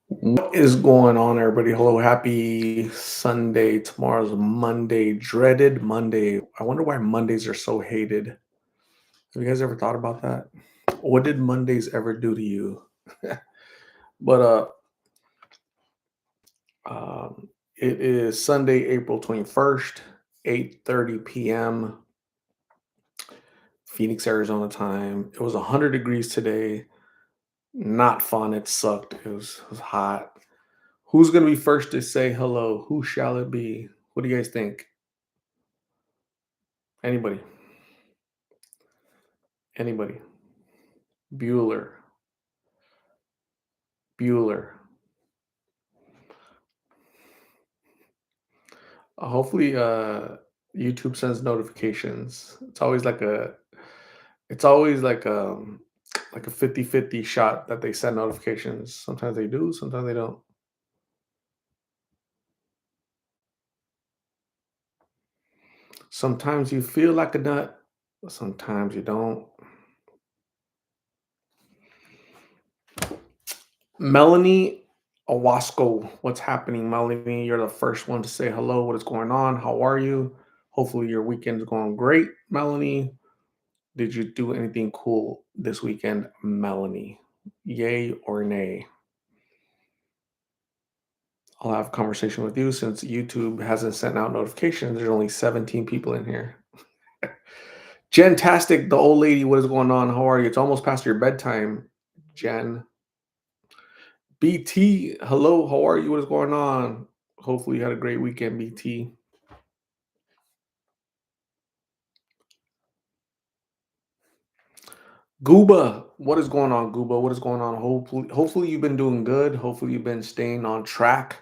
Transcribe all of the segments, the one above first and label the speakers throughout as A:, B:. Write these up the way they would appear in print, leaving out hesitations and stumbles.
A: What is going on, everybody? Hello, happy Sunday. Tomorrow's Monday, dreaded Monday. I wonder why Mondays are so hated. Have you guys ever thought about that? What did Mondays ever do to you? but it is Sunday, April 21st, 8:30 p.m. Phoenix, Arizona time. It was 100 degrees today. Not fun. It sucked. It was hot. Who's gonna be first to say hello? Who shall it be? What do you guys think? Anybody? Anybody? Bueller. Bueller. Hopefully, YouTube sends notifications. It's always like a 50-50 shot that they send notifications. Sometimes they do, sometimes they don't. Sometimes you feel like a nut, sometimes you don't. Melanie Owasco, what's happening, Melanie? You're the first one to say hello. What is going on? How are you? Hopefully, your weekend is going great, Melanie. Did you do anything cool this weekend, Melanie? Yay or nay? I'll have a conversation with you since YouTube hasn't sent out notifications. There's only 17 people in here. Jentastic, the old lady, what is going on? How are you? It's almost past your bedtime, Jen. BT, hello, how are you? What is going on? Hopefully you had a great weekend, BT. Gooba, what is going on, Gooba? What is going on? Hopefully you've been doing good. Hopefully you've been staying on track,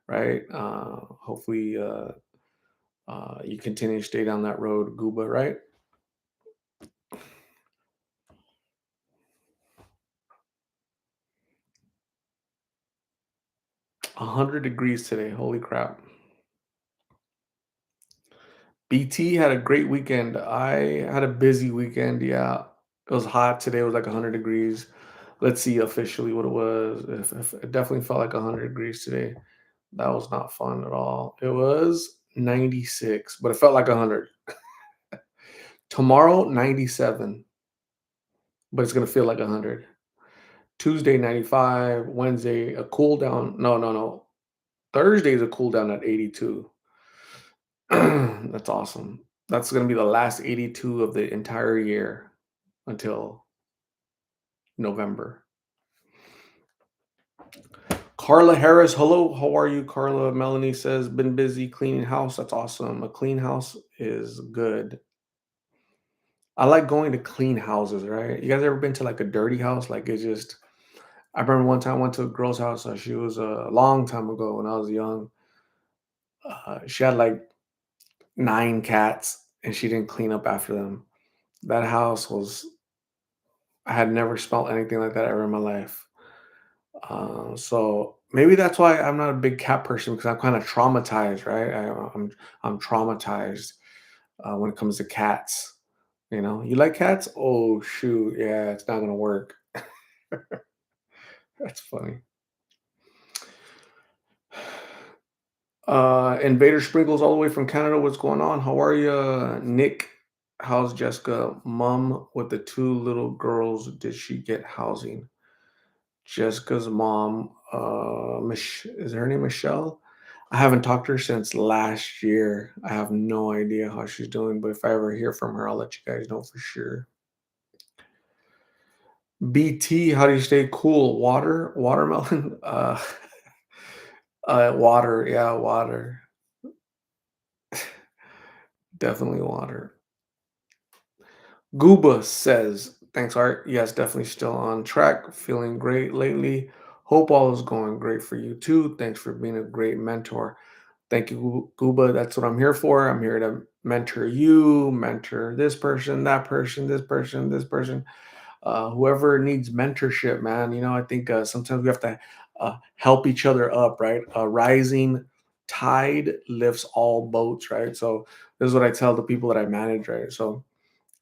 A: right? Hopefully you continue to stay down that road, Gooba, right? 100 degrees today. Holy crap. BT had a great weekend. I had a busy weekend. Yeah. It was hot today. It was like 100 degrees. Let's see officially what it was. If it definitely felt like 100 degrees today. That was not fun at all. It was 96, but it felt like 100. Tomorrow, 97, but it's going to feel like 100. Tuesday, 95. Wednesday, a cool down. No, no, no. Thursday is a cool down at 82. That's awesome. That's gonna be the last 82 of the entire year until November. Karla Harris, hello, how are you, Karla? Melanie says, been busy cleaning house. That's awesome. A clean house is good. I like going to clean houses, right? You guys ever been to like a dirty house? Like it's just, I remember one time I went to a girl's house. She was a long time ago when I was young. She had like 9 cats and she didn't clean up after them. That house was, I had never smelled anything like that ever in my life. So maybe that's why I'm not a big cat person because I'm kind of traumatized, right? I'm traumatized when it comes to cats. You know, you like cats? Oh shoot, yeah, it's not gonna work. That's funny. Invader Sprinkles all the way from Canada. What's going on? How are you, Nick? How's Jessica? Mom with the two little girls. Did she get housing? Jessica's mom, is her name Michelle? I haven't talked to her since last year. I have no idea how she's doing, but if I ever hear from her, I'll let you guys know for sure. BT, how do you stay cool? Watermelon, water, yeah, water, definitely water. Gooba says, thanks, Art. Yes, definitely still on track. Feeling great lately. Hope all is going great for you too. Thanks for being a great mentor. Thank you, Gooba. That's what I'm here for. I'm here to mentor you, mentor this person, that person, this person, this person, whoever needs mentorship, man. You know, I think sometimes we have to help each other up, right? A rising tide lifts all boats, right? So this is what I tell the people that I manage, right? So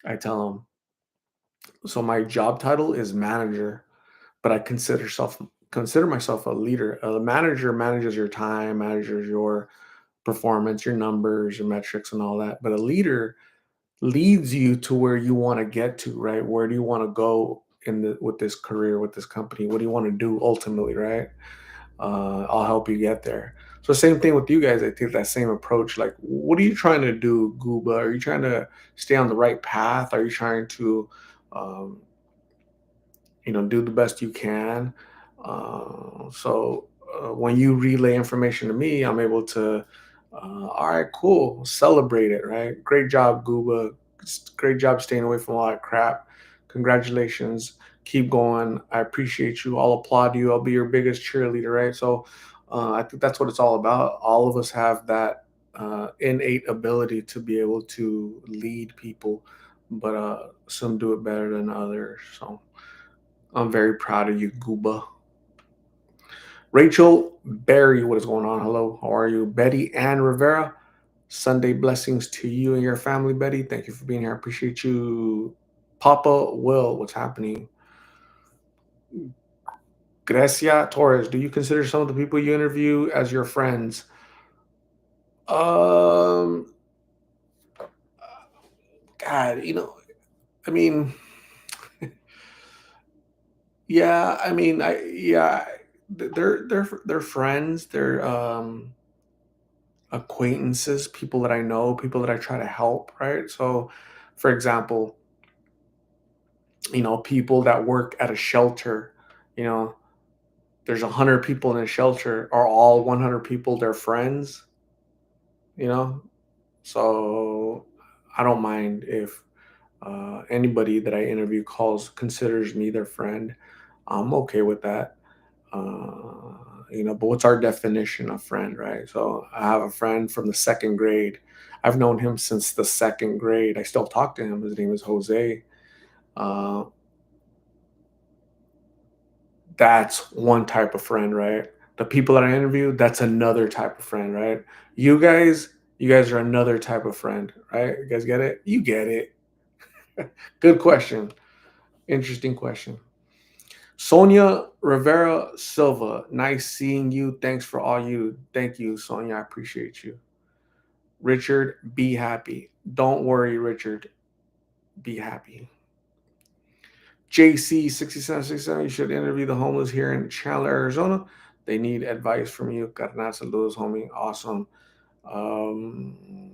A: I tell them, so my job title is manager, but I consider self consider myself a leader. A manager manages your time, manages your performance, your numbers, your metrics, and all that. But a leader leads you to where you want to get to, right? Where do you want to go in the with this career, with this company? What do you want to do ultimately, right? I'll help you get there. So same thing with you guys. I take that same approach. Like, what are you trying to do, Gooba? Are you trying to stay on the right path? Are you trying to um, do the best you can. When you relay information to me, I'm able to, all right, cool, celebrate it, right? Great job, Gooba. Great job staying away from a lot of crap. Congratulations. Keep going. I appreciate you. I'll applaud you. I'll be your biggest cheerleader, right? So I think that's what it's all about. All of us have that innate ability to be able to lead people, but some do it better than others. So I'm very proud of you, Gooba. Rachel Barry, what is going on? Hello, how are you? Betty Ann Rivera, Sunday blessings to you and your family, Betty. Thank you for being here. I appreciate you. Papa Will, what's happening? Grecia Torres, do you consider some of the people you interview as your friends? Um, God, I mean, yeah, I mean, they're friends. They're acquaintances, people that I know, people that I try to help, right? So, for example, people that work at a shelter, you know, there's 100 people in a shelter. Are all 100 people their friends? You know, so I don't mind if anybody that I interview considers me their friend. I'm okay with that. But what's our definition of friend, right? So I have a friend from the second grade. I've known him since the second grade. I still talk to him. His name is Jose. Uh, that's one type of friend, right? The people that I interview, that's another type of friend, right? You guys are another type of friend, right? You guys get it? You get it. Good question. Interesting question. Sonia Rivera Silva, nice seeing you. Thanks for all you. Thank you, Sonia. I appreciate you. Richard, be happy. Don't worry, Richard. Be happy. JC 6767, you should interview the homeless here in Chandler, Arizona. They need advice from you. Carnal, saludos, homie. Awesome. Um,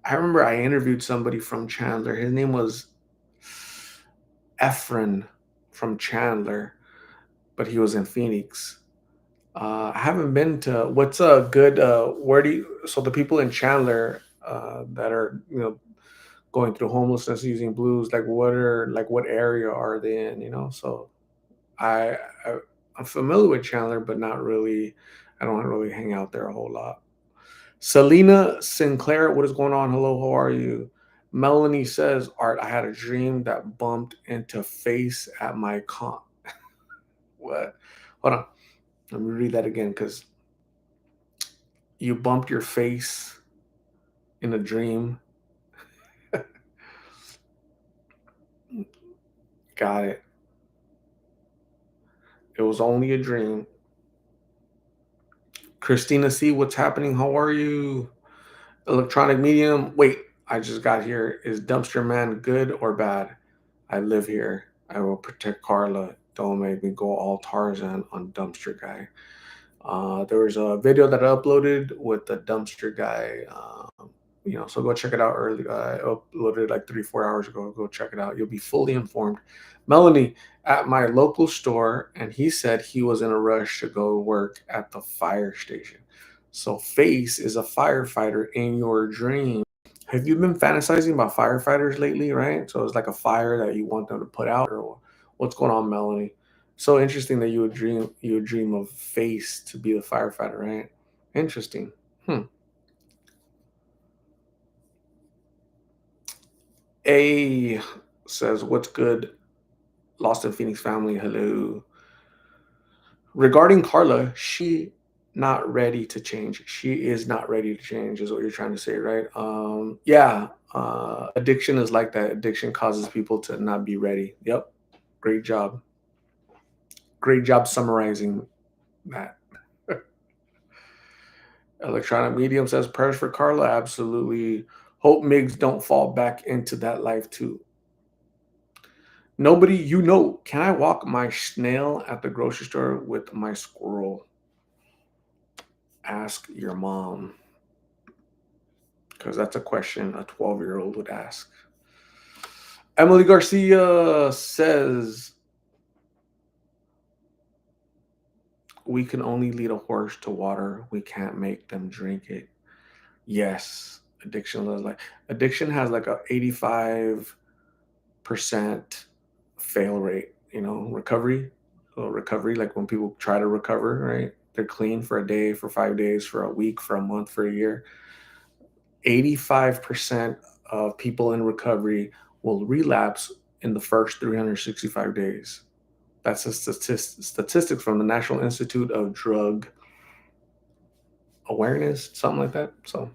A: I remember I interviewed somebody from Chandler. His name was Efren from Chandler, but he was in Phoenix. I haven't been to what's a good where do you so the people in Chandler that are going through homelessness using blues, like what area are they in, so I, I I'm familiar with Chandler, but not really. I don't really hang out there a whole lot. Selena Sinclair, what is going on? Hello, how are you? Melanie says, Art, I had a dream that bumped into face at my con. What? Hold on. Let me read that again because you bumped your face in a dream. Got it. It was only a dream. Christina C, what's happening? How are you? Electronic medium. Wait, I just got here. Is Dumpster Man good or bad? I live here. I will protect Karla. Don't make me go all Tarzan on Dumpster Guy. There was a video that I uploaded with the Dumpster Guy. So go check it out early. I uploaded it like 3, 4 hours ago. Go check it out. You'll be fully informed. Melanie at my local store, and he said he was in a rush to go work at the fire station. So Face is a firefighter in your dream. Have you been fantasizing about firefighters lately, right? So it's like a fire that you want them to put out, or what's going on, Melanie? So interesting that you would dream of Face to be the firefighter, right? Interesting. Hmm. A says, "What's good, Lost in Phoenix family? Hello." Regarding Carla, she not ready to change. She is not ready to change, is what you're trying to say, right? Yeah. Addiction is like that. Addiction causes people to not be ready. Yep. Great job. Great job summarizing that. Electronic Medium says prayers for Carla. Absolutely. Hope Migs don't fall back into that life too. Nobody, can I walk my snail at the grocery store with my squirrel? Ask your mom. Because that's a question a 12-year-old would ask. Emily Garcia says, we can only lead a horse to water. We can't make them drink it. Yes. Addiction has like a 85% fail rate, recovery. So recovery, like when people try to recover, right? They're clean for a day, for 5 days, for a week, for a month, for a year. 85% of people in recovery will relapse in the first 365 days. That's a statistics from the National Institute of Drug Awareness, something like that. So,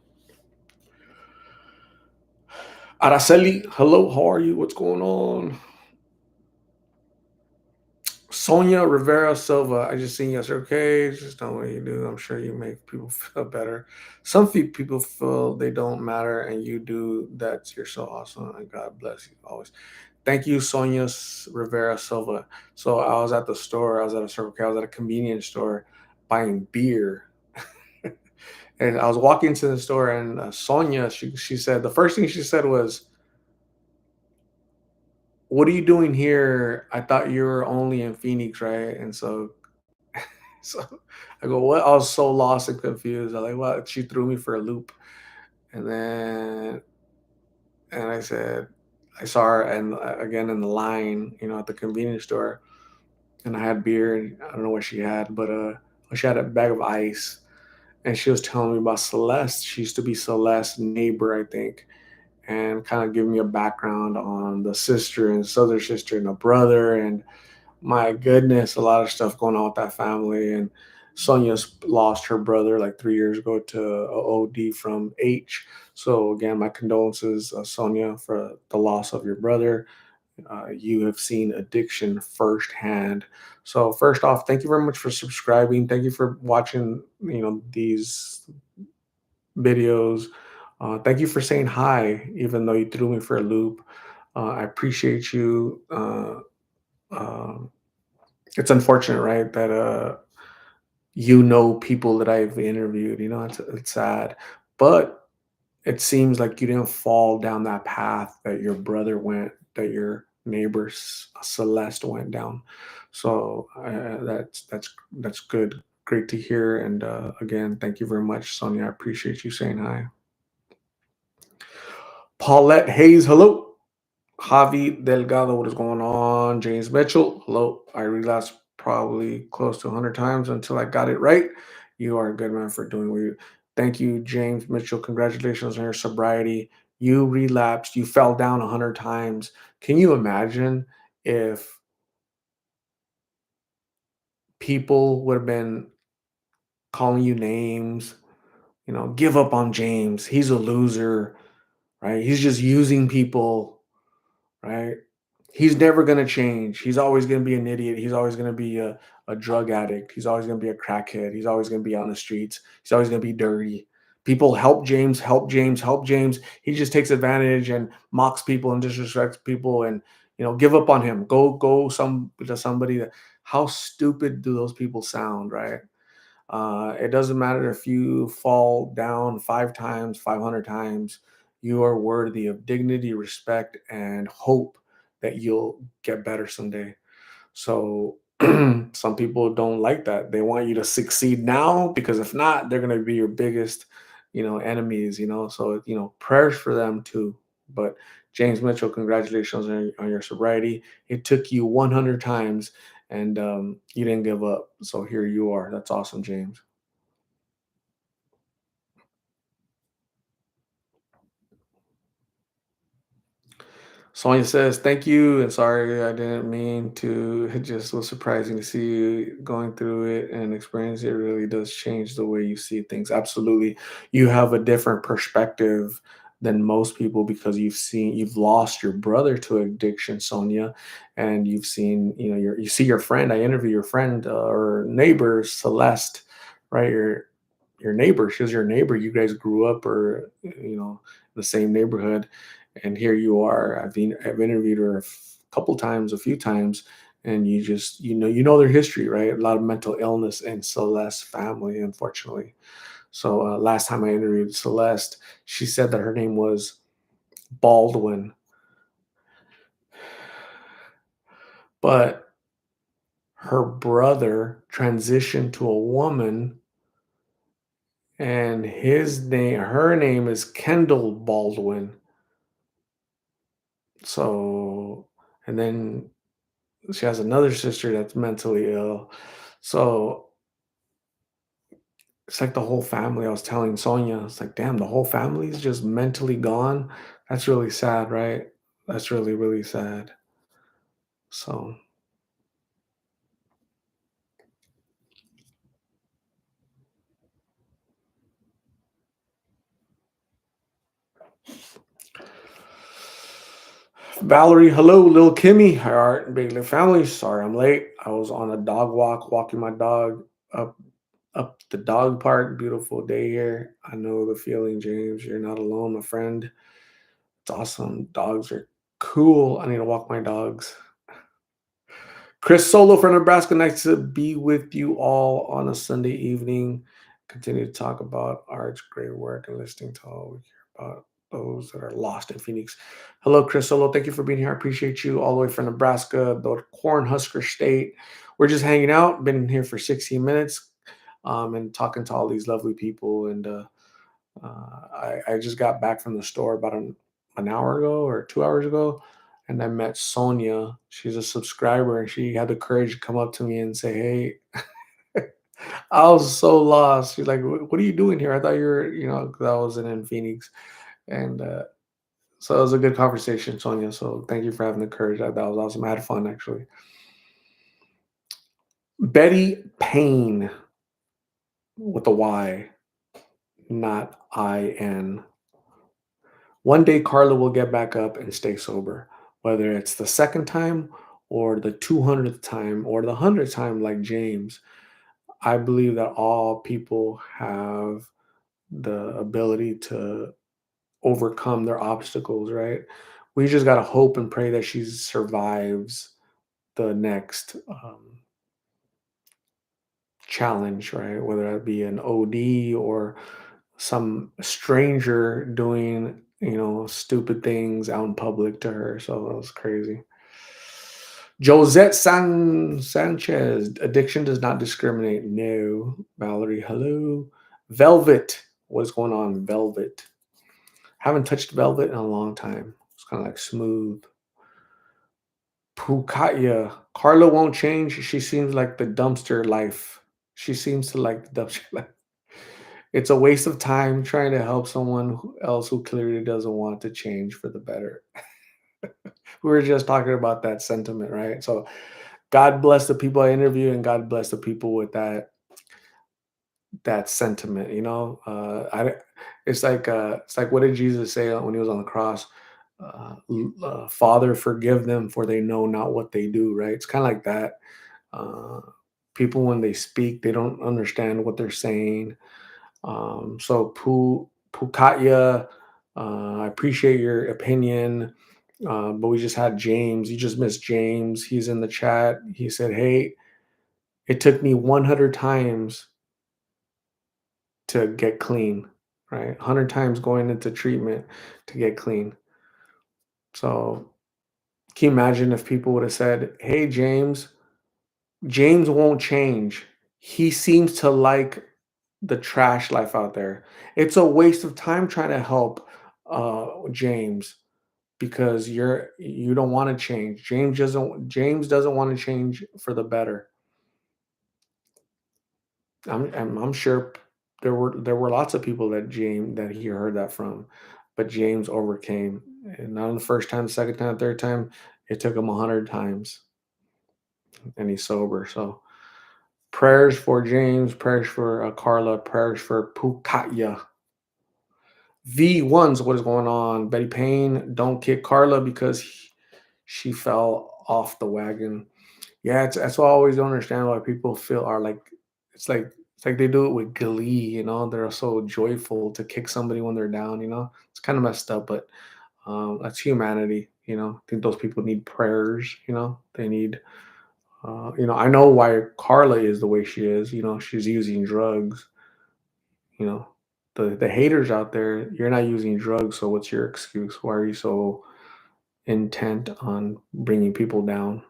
A: Araceli, hello, how are you? What's going on? Sonia Rivera Silva, I just seen you. I said, okay, just know what you do. I'm sure you make people feel better. Some people feel they don't matter, and you do. That's you're so awesome, and God bless you always. Thank you, Sonia Rivera Silva. So I was at the store. I was at a Circle K. I was at a convenience store buying beer, and I was walking to the store, and Sonia, she said the first thing she said was, "What are you doing here? I thought you were only in Phoenix, right?" And so I go, "What?" I was so lost and confused. I like, "What?" She threw me for a loop, and then I said, I saw her and again in the line, at the convenience store, and I had beer, and I don't know what she had, but she had a bag of ice, and she was telling me about Celeste. She used to be Celeste's neighbor, I think, and kind of giving me a background on the sister and this other sister and a brother, and my goodness, a lot of stuff going on with that family. And Sonia's lost her brother like 3 years ago to a OD from H. So again, my condolences, Sonia, for the loss of your brother. You have seen addiction firsthand. So first off, thank you very much for subscribing. Thank you for watching, these videos. Thank you for saying hi, even though you threw me for a loop. I appreciate you. Um it's unfortunate, right, that people that I've interviewed. It's sad, but it seems like you didn't fall down that path that your brother went, that your neighbor Celeste went down. So that's good, great to hear. And again, thank you very much, Sonia. I appreciate you saying hi. Paulette Hayes, hello. Javi Delgado, what is going on? James Mitchell, hello. I relapsed probably close to 100 times until I got it right. You are a good man for doing what you. Thank you, James Mitchell. Congratulations on your sobriety. You relapsed. You fell down 100 times. Can you imagine if people would have been calling you names? Give up on James. He's a loser, right? He's just using people, right? He's never going to change. He's always going to be an idiot. He's always going to be a drug addict. He's always going to be a crackhead. He's always going to be out on the streets. He's always going to be dirty. People help James, help James, help James. He just takes advantage and mocks people and disrespects people, and give up on him. Go to somebody that. How stupid do those people sound, right? It doesn't matter if you fall down 5 times, 500 times, you are worthy of dignity, respect, and hope that you'll get better someday. So some people don't like that. They want you to succeed now, because if not, they're going to be your biggest, enemies, So, prayers for them too. But James Mitchell, congratulations on your sobriety. It took you 100 times, and you didn't give up. So here you are. That's awesome, James. Sonia says, thank you. And sorry, I didn't mean to. It just was surprising to see you going through it and experience it. Really does change the way you see things. Absolutely. You have a different perspective than most people because you've lost your brother to addiction, Sonia, and you've seen, you see your friend. I interview your friend, or neighbor, Celeste, right? Your neighbor. She was your neighbor. You guys grew up, or the same neighborhood, and here you are. I've interviewed her couple times, a few times, and you know their history, right? A lot of mental illness in Celeste's family, unfortunately. So last time I interviewed Celeste, she said that her name was Baldwin, but her brother transitioned to a woman, and her name is Kendall Baldwin. So, and then she has another sister that's mentally ill. So it's like the whole family. I was telling Sonia, it's like, damn, the whole family's just mentally gone. That's really sad, right? That's really, really sad. So, Valerie, hello, little Kimmy. All right, big little family. Sorry I'm late. I was on a dog walk, walking my dog up the dog park. Beautiful day here. I know the feeling, James. You're not alone, my friend. It's awesome. Dogs are cool. I need to walk my dogs. Chris Solo from Nebraska. Nice to be with you all on a Sunday evening. Continue to talk about art's great work and listening to all we hear about those that are lost in Phoenix. Hello, Chris Solo. Thank you for being here. I appreciate you all the way from Nebraska, the Cornhusker State. We're just hanging out. Been here for 16 minutes, and talking to all these lovely people. And I just got back from the store about an hour ago or 2 hours ago, and I met Sonia. She's a subscriber, and she had the courage to come up to me and say, "Hey," I was so lost. She's like, "What are you doing here? I thought you were, 'cause I wasn't in Phoenix." And so it was a good conversation, Sonia. So thank you for having the courage. That was awesome. I had fun, actually. Betty Payne with a Y, not IN. One day, Karla will get back up and stay sober, whether it's the second time or the 200th time or the 100th time, like James. I believe that all people have the ability to overcome their obstacles, right? We just got to hope and pray that she survives the next challenge, right? Whether that be an OD or some stranger doing, stupid things out in public to her. So that was crazy. Josette Sanchez, addiction does not discriminate. No. Valerie, hello. Velvet, what's going on, Velvet? Haven't touched Velvet in a long time. It's kind of like smooth. Pukatya, Carla won't change. She seems like the dumpster life. She seems to like the dumpster life. It's a waste of time trying to help someone else who clearly doesn't want to change for the better. We were just talking about that sentiment, right? So God bless the people I interview, and God bless the people with that sentiment. It's like, what did Jesus say when he was on the cross? Father, forgive them, for they know not what they do. Right? It's kind of like that. Uh, People, when they speak, they don't understand what they're saying. So Pukatya, I appreciate your opinion. But we just had James. You just missed James. He's in the chat. He said, "Hey, it took me 100 times to get clean, right? 100 times going into treatment to get clean." So can you imagine if people would have said, "Hey, James won't change. He seems to like the trash life out there. It's a waste of time trying to help James because you don't want to change. James doesn't want to change for the better." I'm sure there were lots of people that he heard that from, but James overcame. And not on the first time, the second time, third time. It took him 100 times, and he's sober. So prayers for James, prayers for Carla, prayers for Pukatya. V1's what is going on? Betty Payne, don't kick Karla because she fell off the wagon. Yeah, that's what I always don't understand why people feel are like it's like they do it with glee, they're so joyful to kick somebody when they're down, It's kind of messed up, but that's humanity, I think those people need prayers, they need I know why Carla is the way she is, she's using drugs, you know. The haters out there, you're not using drugs, so what's your excuse? Why are you so intent on bringing people down?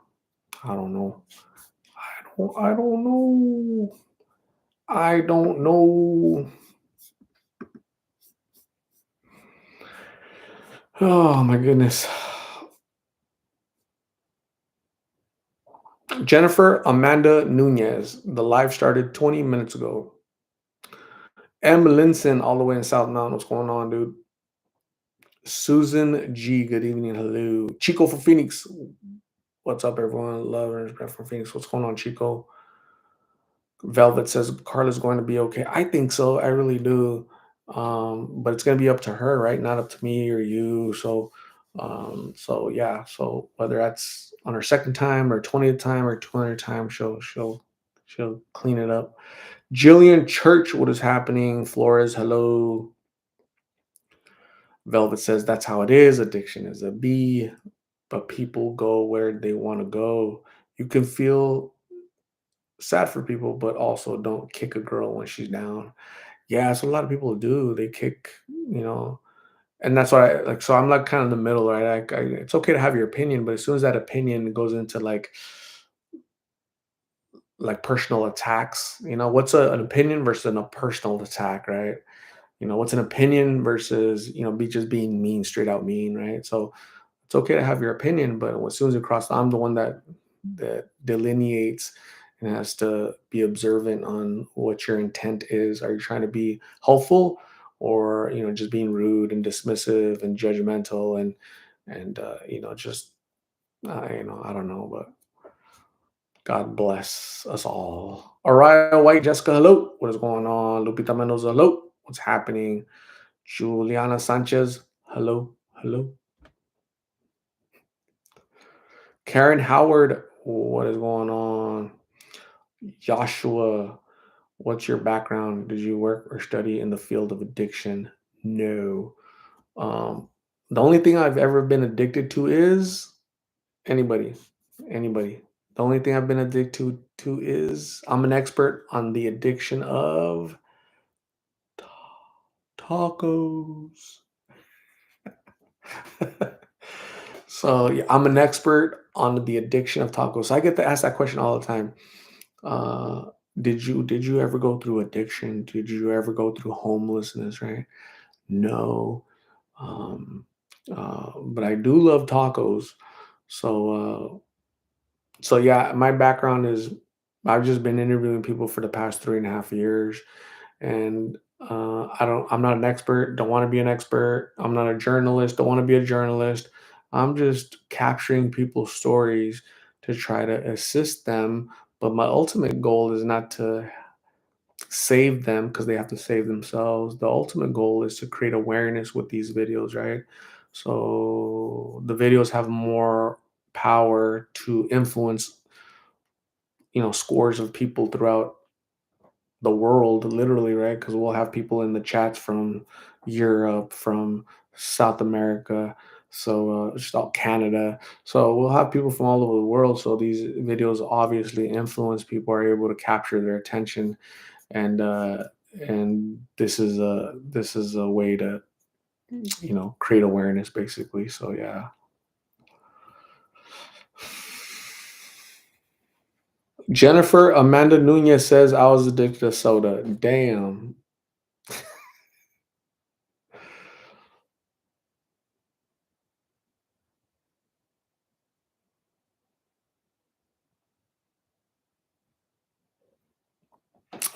A: I don't know. I don't know. I don't know. Oh my goodness. Jennifer Amanda Nunez. The live started 20 minutes ago. M. Linson, all the way in South Mountain. What's going on, dude? Susan G. Good evening. Hello. Chico from Phoenix. What's up, everyone? Love and respect from Phoenix. What's going on, Chico? Velvet says Carla's going to be okay. I think so. I really do. But it's going to be up to her, right? Not up to me or you. So yeah. So whether that's on her second time or 20th time or 200th time, she'll clean it up. Jillian Church, what is happening? Flores, hello. Velvet says that's how it is. Addiction is a B, but people go where they want to go. You can feel sad for people, but also don't kick a girl when she's down. Yeah, so a lot of people do. They kick, and that's why I like. So I'm like kind of in the middle, right? It's okay to have your opinion, but as soon as that opinion goes into like personal attacks, what's an opinion versus a personal attack, right? What's an opinion versus be just being mean, straight out mean, right? So it's okay to have your opinion, but as soon as you cross, I'm the one that delineates and has to be observant on what your intent is. Are you trying to be helpful, or just being rude and dismissive and judgmental and just I don't know, but God bless us all. Araya White, Jessica, hello. What is going on? Lupita Mendoza, hello. What's happening? Juliana Sanchez, hello, hello. Karen Howard, what is going on? Joshua, what's your background? Did you work or study in the field of addiction? No. Um, the only thing I've ever been addicted to is anybody, anybody. The only thing I've been addicted to is I'm an expert on the addiction of tacos. So yeah, I'm an expert on the addiction of tacos. I get to ask that question all the time. Uh, did you ever go through addiction? Did you ever go through homelessness? Right? No. Um, but I do love tacos. So yeah, my background is I've just been interviewing people for the past 3.5 years, and I'm not an expert. Don't want to be an expert. I'm not a journalist. Don't want to be a journalist. I'm just capturing people's stories to try to assist them. But my ultimate goal is not to save them because they have to save themselves. The ultimate goal is to create awareness with these videos, right? So the videos have more power to influence, scores of people throughout the world, literally, right? Because we'll have people in the chats from Europe, from South America, so just all Canada. So we'll have people from all over the world. So these videos obviously influence people, are able to capture their attention, and uh, and this is a way to create awareness, basically. So yeah. Jennifer Amanda Nunez says I was addicted to soda. Damn.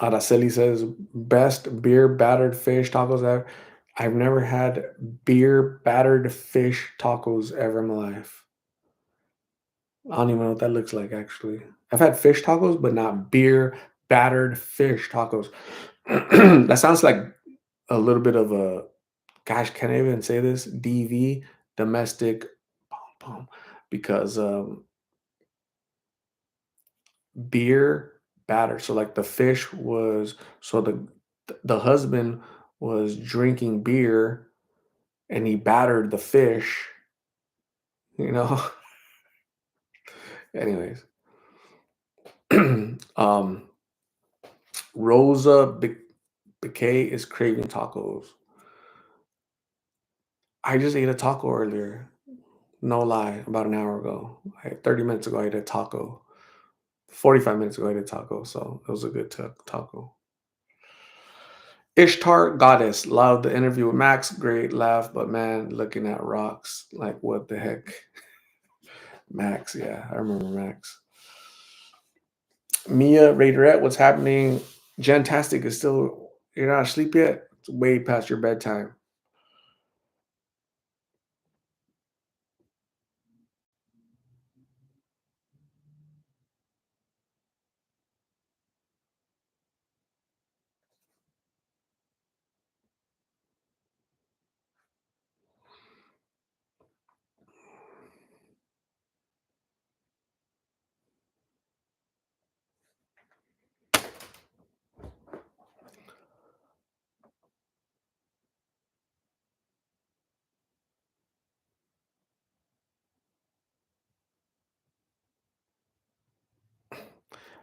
A: Araceli says best beer battered fish tacos ever. I've never had beer battered fish tacos ever in my life. I don't even know what that looks like, actually. I've had fish tacos, but not beer battered fish tacos. That sounds like a little bit of a gosh, can I even say this? DV, domestic pom because beer batter. So like the fish was so the husband was drinking beer and he battered the fish, you know. Anyways, um, Rosa Bouquet is craving tacos. I just ate a taco earlier. No lie, about an hour ago. 30 minutes ago, I ate a taco. 45 minutes ago, I ate a taco. So it was a good taco. Ishtar Goddess. Loved the interview with Max. Great laugh, but man, looking at rocks. Like, what the heck? Max, yeah, I remember Max. Mia Raiderette, what's happening? Gentastic is still, you're not asleep yet? It's way past your bedtime.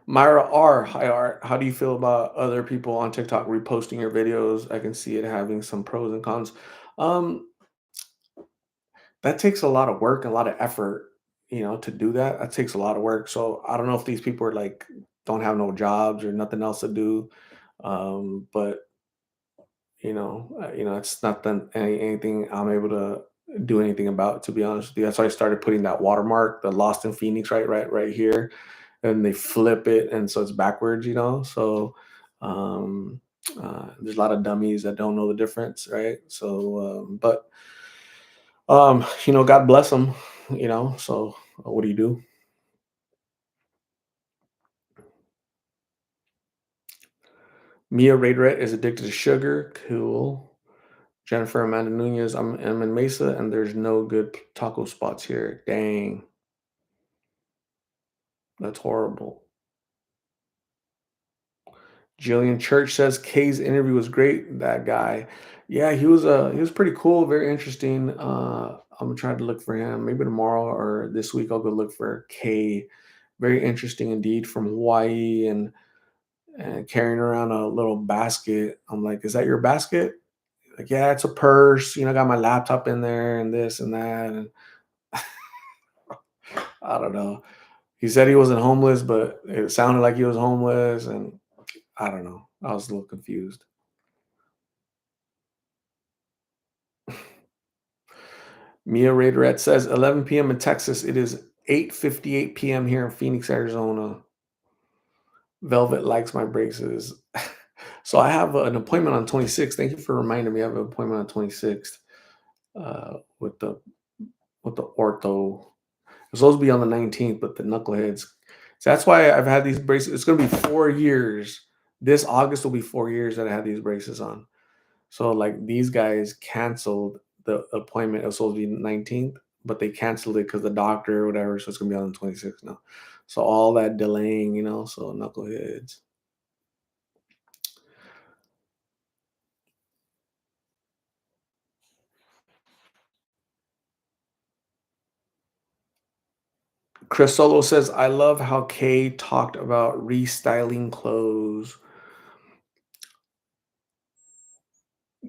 A: Myra R. Hi, Art. How do you feel about other people on TikTok reposting your videos? I can see it having some pros and cons. Um, that takes a lot of work, a lot of effort, to do that. That takes a lot of work. So I don't know if these people are like don't have no jobs or nothing else to do. But it's not done anything I'm able to do anything about. To be honest with you, that's why I started putting that watermark, the Lost in Phoenix, right here, and they flip it, and so it's backwards. So um, there's a lot of dummies that don't know the difference, right? So, but God bless them. So what do you do? Mia Raiderette is addicted to sugar. Cool. Jennifer Amanda Nunez, I'm in Mesa, and there's no good taco spots here. Dang, that's horrible. Jillian Church says Kay's interview was great. That guy, yeah, he was pretty cool, very interesting. I'm trying to look for him. Maybe tomorrow or this week I'll go look for Kay. Very interesting indeed, from Hawaii and carrying around a little basket. I'm like, is that your basket? Like, yeah, it's a purse. I got my laptop in there and this and that. And I don't know. He said he wasn't homeless, but it sounded like he was homeless. And I don't know. I was a little confused. Mia Raiderette says 11 p.m. in Texas. It is 8:58 p.m. here in Phoenix, Arizona. Velvet likes my braces. So I have an appointment on 26th. Thank you for reminding me. I have an appointment on 26th with the ortho. It's supposed to be on the 19th, but the knuckleheads. So that's why I've had these braces. It's going to be 4 years. This August will be 4 years that I had these braces on. So like these guys canceled the appointment. It was supposed to be 19th, but they canceled it because the doctor or whatever. So it's gonna be on the 26th now. So all that delaying, so knuckleheads. Chris Solo says, I love how Kay talked about restyling clothes.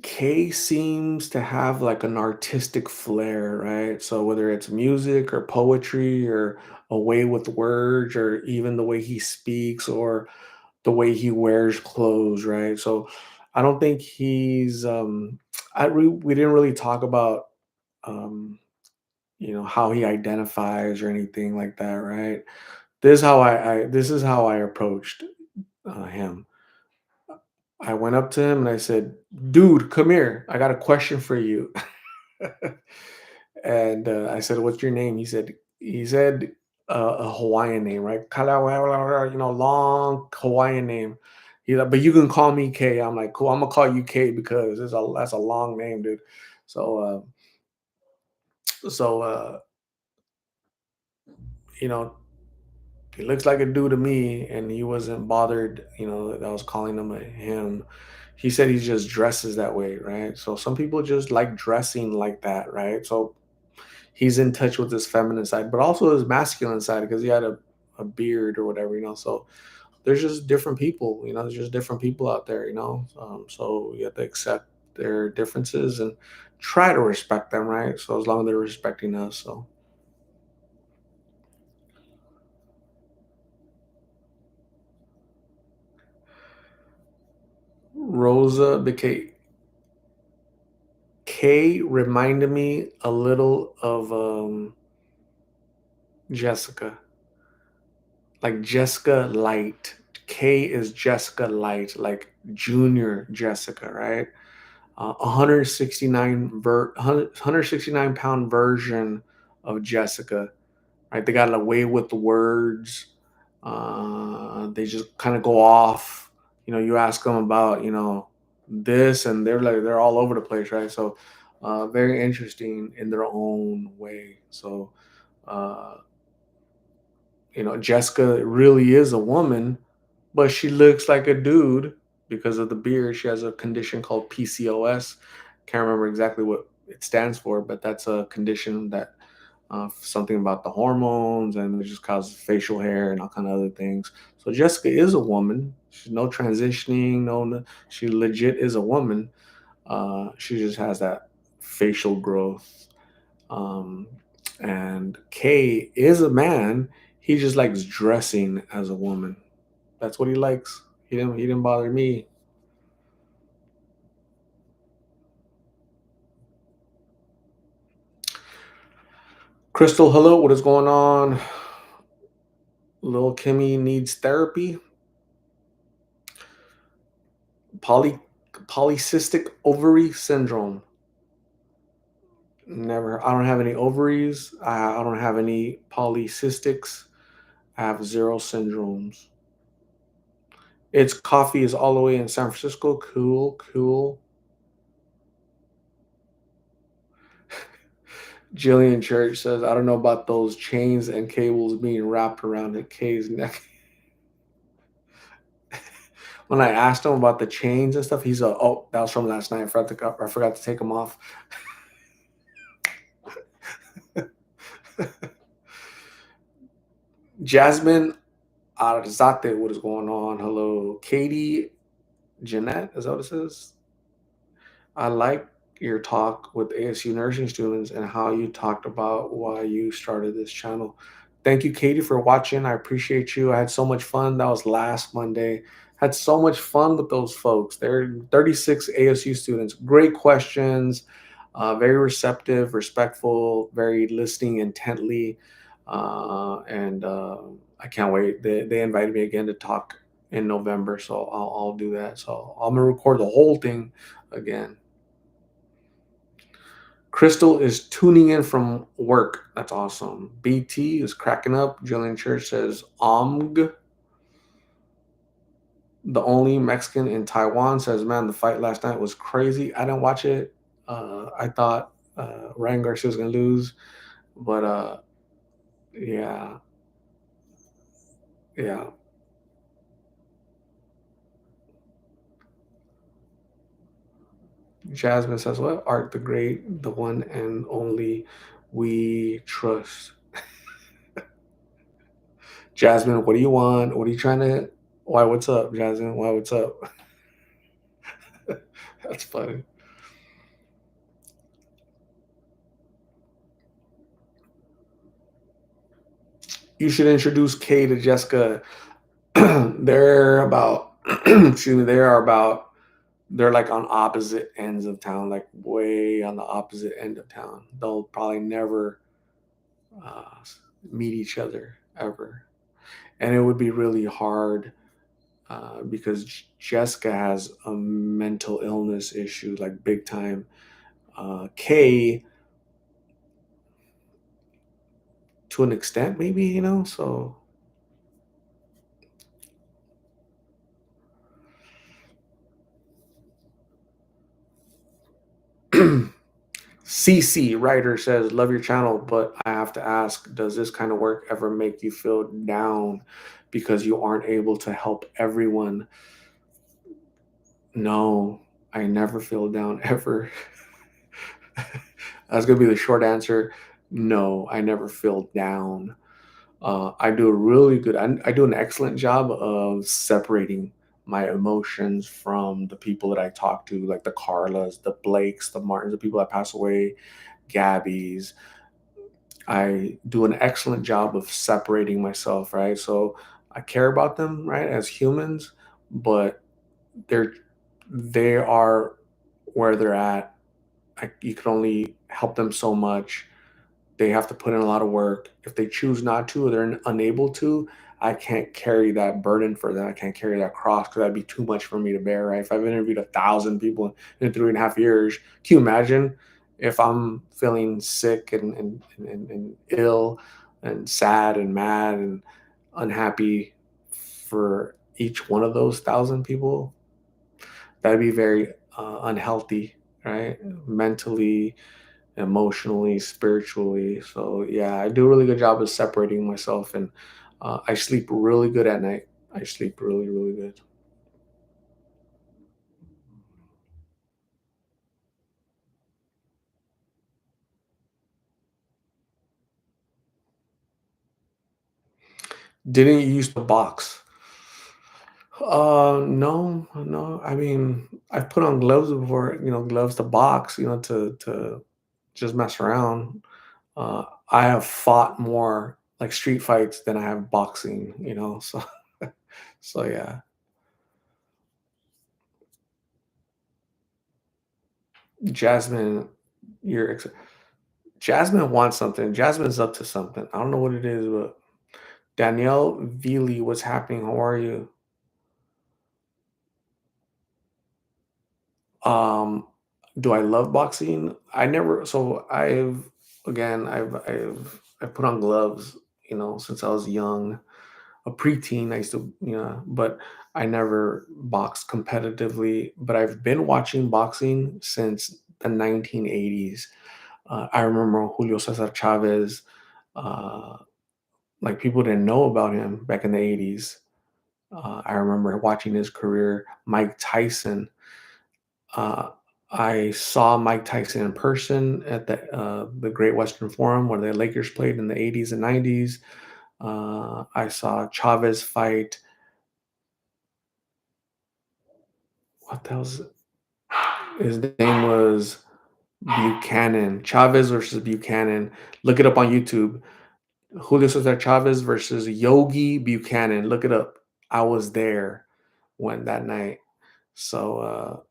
A: Kay seems to have like an artistic flair, right? So whether it's music or poetry or a way with words or even the way he speaks or the way he wears clothes, right? So I don't think he's we didn't really talk about um how he identifies or anything like that, right? This is how I approached him. I went up to him and I said, "Dude, come here. I got a question for you." And I said, "What's your name?" He said a Hawaiian name, right? Long Hawaiian name. He's like, but you can call me K. I'm like, cool. I'm gonna call you K because that's a long name, dude. So so you know, he looks like a dude to me, and he wasn't bothered. That I was calling him a him. He said he just dresses that way, right? So some people just like dressing like that, right? So he's in touch with his feminine side, but also his masculine side because he had a beard or whatever, So there's just different people, There's just different people out there, So you have to accept their differences and try to respect them, right? So as long as they're respecting us, so Rosa became Kay reminded me a little of Jessica, like Jessica Light. Kay is Jessica Light, like Junior Jessica, right? 169 pound version of Jessica, right? They got away with the words. They just kind of go off. You ask them about this, and they're all over the place, right? So very interesting in their own way. So uh, Jessica really is a woman, but she looks like a dude because of the beard. She has a condition called PCOS. Can't remember exactly what it stands for, but that's a condition that something about the hormones, and it just causes facial hair and all kind of other things. So Jessica is a woman. She's no transitioning, she legit is a woman. She just has that facial growth. Um, and Kay is a man. He just likes dressing as a woman. That's what he likes. He didn't bother me. Crystal, hello. What is going on? Little Kimmy needs therapy. Poly Polycystic ovary syndrome. Never. I don't have any ovaries. I don't have any polycystics. I have zero syndromes. It's coffee is all the way in San Francisco. Cool, cool. Jillian Church says, I don't know about those chains and cables being wrapped around the K's neck. When I asked him about the chains and stuff, he's oh, that was from last night. I forgot to take them off. Jasmine Arzate, what is going on? Hello. Katie Jeanette, is that what it says? I like your talk with ASU nursing students and how you talked about why you started this channel. Thank you, Katie, for watching. I appreciate you. I had so much fun. That was last Monday. Had so much fun with those folks. They're 36 ASU students. Great questions, very receptive, respectful, very listening intently. And I can't wait. They invited me again to talk in November, so I'll do that. So I'm gonna record the whole thing again. Crystal is tuning in from work. That's awesome. BT is cracking up. Jillian Church says, Omg. The only Mexican in Taiwan says, man, the fight last night was crazy. I didn't watch it. I thought Ryan Garcia was going to lose. But yeah, yeah. Jasmine says, what? Art the Great, the one and only we trust. Jasmine, what do you want? What are you trying to? Why, what's up, Jasmine? Why, what's up? That's funny. You should introduce Kay to Jessica. They're about, excuse me, they're like on opposite ends of town, like way on the opposite end of town. They'll probably never uh, meet each other ever. And it would be really hard because Jessica has a mental illness issue, like big time. Kay, to an extent, maybe, so CC writer says, "Love your channel, but I have to ask, does this kind of work ever make you feel down because you aren't able to help everyone?" No, I never feel down ever. That's gonna be the short answer. No, I never feel down. I do a really good. I do an excellent job of separating my emotions from the people that I talk to, like the Carlas, the Blakes, the Martins, the people that pass away, Gabby's. I do an excellent job of separating myself, right? So I care about them, right, as humans, but they're they are where they're at. You can only help them so much. They have to put in a lot of work. If they choose not to, or they're unable to, I can't carry that burden for them. I can't carry that cross because that'd be too much for me to bear, right? If I've interviewed 1,000 people in 3.5 years, can you imagine if I'm feeling sick and ill and sad and mad and unhappy for each one of those 1,000 people? That'd be very unhealthy, right? Mentally, emotionally, spiritually. So yeah, I do a really good job of separating myself, and I sleep really good at night. I sleep really, really good. Didn't you used to box? No, no. I mean, I've put on gloves before. Gloves to box. To just mess around. I have fought more like street fights than I have boxing. So so yeah. Jasmine, you're Jasmine wants something. Jasmine's up to something. I don't know what it is, but Danielle Veely, what's happening? How are you? Um, do I love boxing? I never. So I've put on gloves, since I was young, a preteen. I used to, but I never boxed competitively. But I've been watching boxing since the 1980s. I remember Julio Cesar Chavez. Uh, like people didn't know about him back in the 80s. I remember watching his career. Mike Tyson. Uh, I saw Mike Tyson in person at the Great Western Forum where the Lakers played in the 80s and 90s. I saw Chavez fight. What the hell's his name was Buchanan. Chavez versus Buchanan. Look it up on YouTube. Julio Cesar Chavez versus Yogi Buchanan. Look it up. I was there when that night. So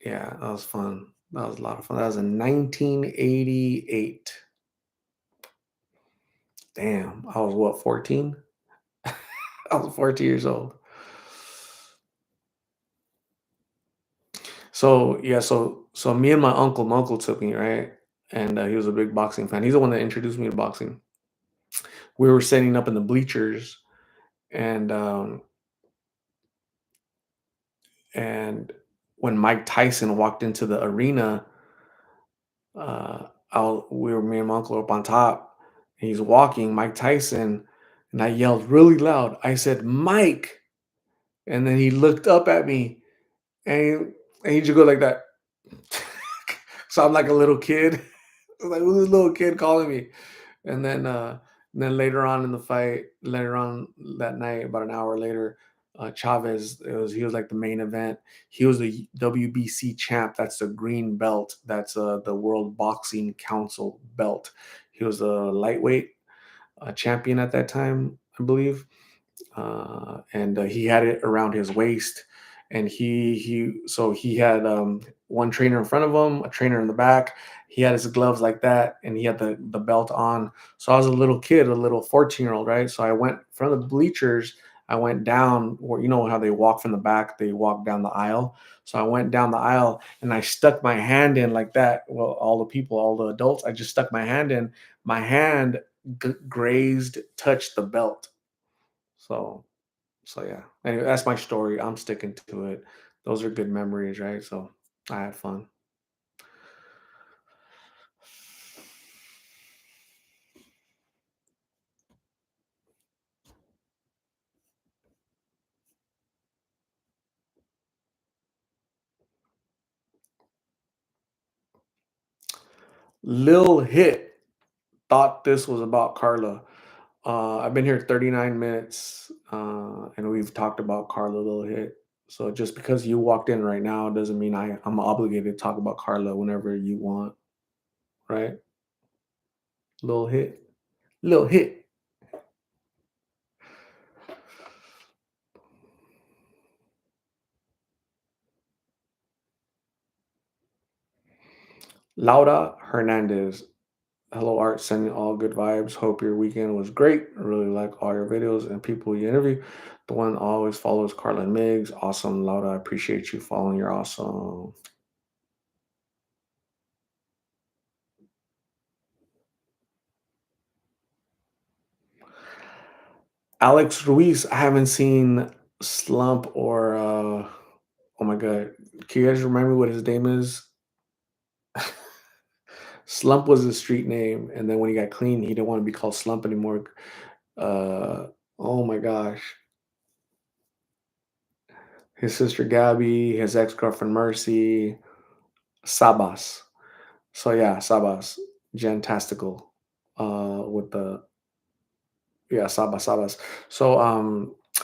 A: yeah, that was fun. That was a lot of fun. That was in 1988. Damn, I was what, 14? I was 14 years old. So yeah, so me and my uncle took me, right? And he was a big boxing fan. He's the one that introduced me to boxing. We were setting up in the bleachers, and and when Mike Tyson walked into the arena, we were me and my uncle were up on top, and he's walking Mike Tyson, and I yelled really loud. I said, "Mike!" And then he looked up at me, and he just go like that. So I'm like a little kid. Like, who's this little kid calling me? And then later on in the fight, later on that night, about an hour later, Chavez, he was like the main event. He was the WBC champ. That's the green belt. That's the World Boxing Council belt. He was a lightweight champion at that time, I believe, and he had it around his waist. And he had one trainer in front of him, a trainer in the back. He had his gloves like that, and he had the belt on. So I was a little kid, a little 14-year-old, right? So I went from the bleachers. I went down where, how they walk from the back, they walk down the aisle. So I went down the aisle and I stuck my hand in like that. Well, all the people, all the adults, I just stuck my hand in. My hand grazed, touched the belt. So so yeah. Anyway, that's my story. I'm sticking to it. Those are good memories, right? So I had fun. Lil Hit thought this was about Karla. I've been here 39 minutes, and we've talked about Karla Lil Hit. So just because you walked in right now doesn't mean I'm obligated to talk about Karla whenever you want, right? Lil Hit. Lil Hit. Laura Hernandez. Hello, Art. Sending all good vibes. Hope your weekend was great. I really like all your videos and people you interview. The one always follows Carla and Migs. Awesome, Laura. I appreciate you following. You're awesome. Alex Ruiz. I haven't seen Slump or oh my god. Can you guys remind me what his name is? Slump was his street name, and then when he got clean, he didn't want to be called Slump anymore. Uh oh my gosh. His sister Gabby, his ex-girlfriend Mercy, Sabas. So yeah, Sabas, Jantastical, with the yeah, Sabas. So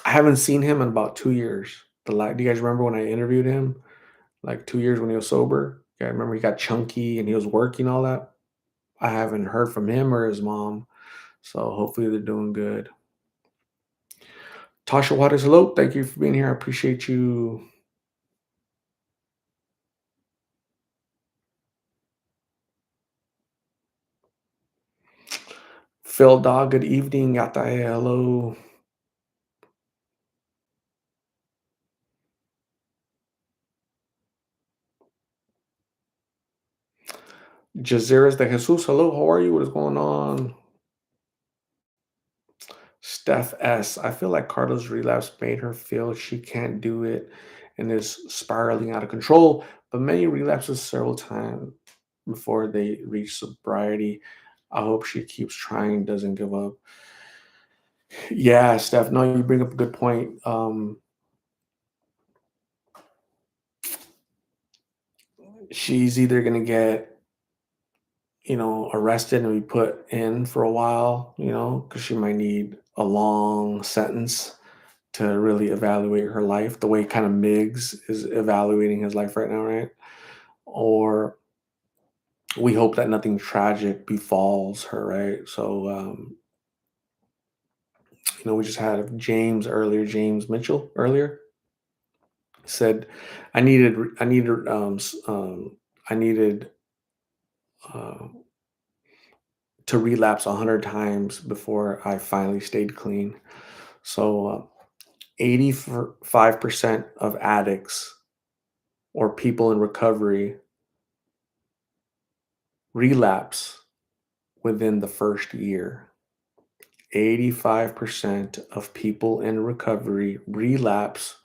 A: I haven't seen him in about 2 years. Do you guys remember when I interviewed him? Like 2 years when he was sober? Yeah, I remember he got chunky and he was working all that. I haven't heard from him or his mom. So hopefully they're doing good. Tasha Waters, hello. Thank you for being here. I appreciate you. Phil Dog, good evening. Yatae, hello. Jaziris de Jesus, hello. How are you? What is going on? Steph S. I feel like Carla's relapse made her feel she can't do it and is spiraling out of control. But many relapses several times before they reach sobriety. I hope she keeps trying, doesn't give up. Yeah, Steph. No, you bring up a good point. She's either gonna get, arrested and be put in for a while, because she might need a long sentence to really evaluate her life the way kind of Miggs is evaluating his life right now, right? Or we hope that nothing tragic befalls her, right? So, we just had James Mitchell earlier said, I needed uh, to relapse 100 times before I finally stayed clean. So, 85% of addicts or people in recovery relapse within the first year. 85% of people in recovery relapse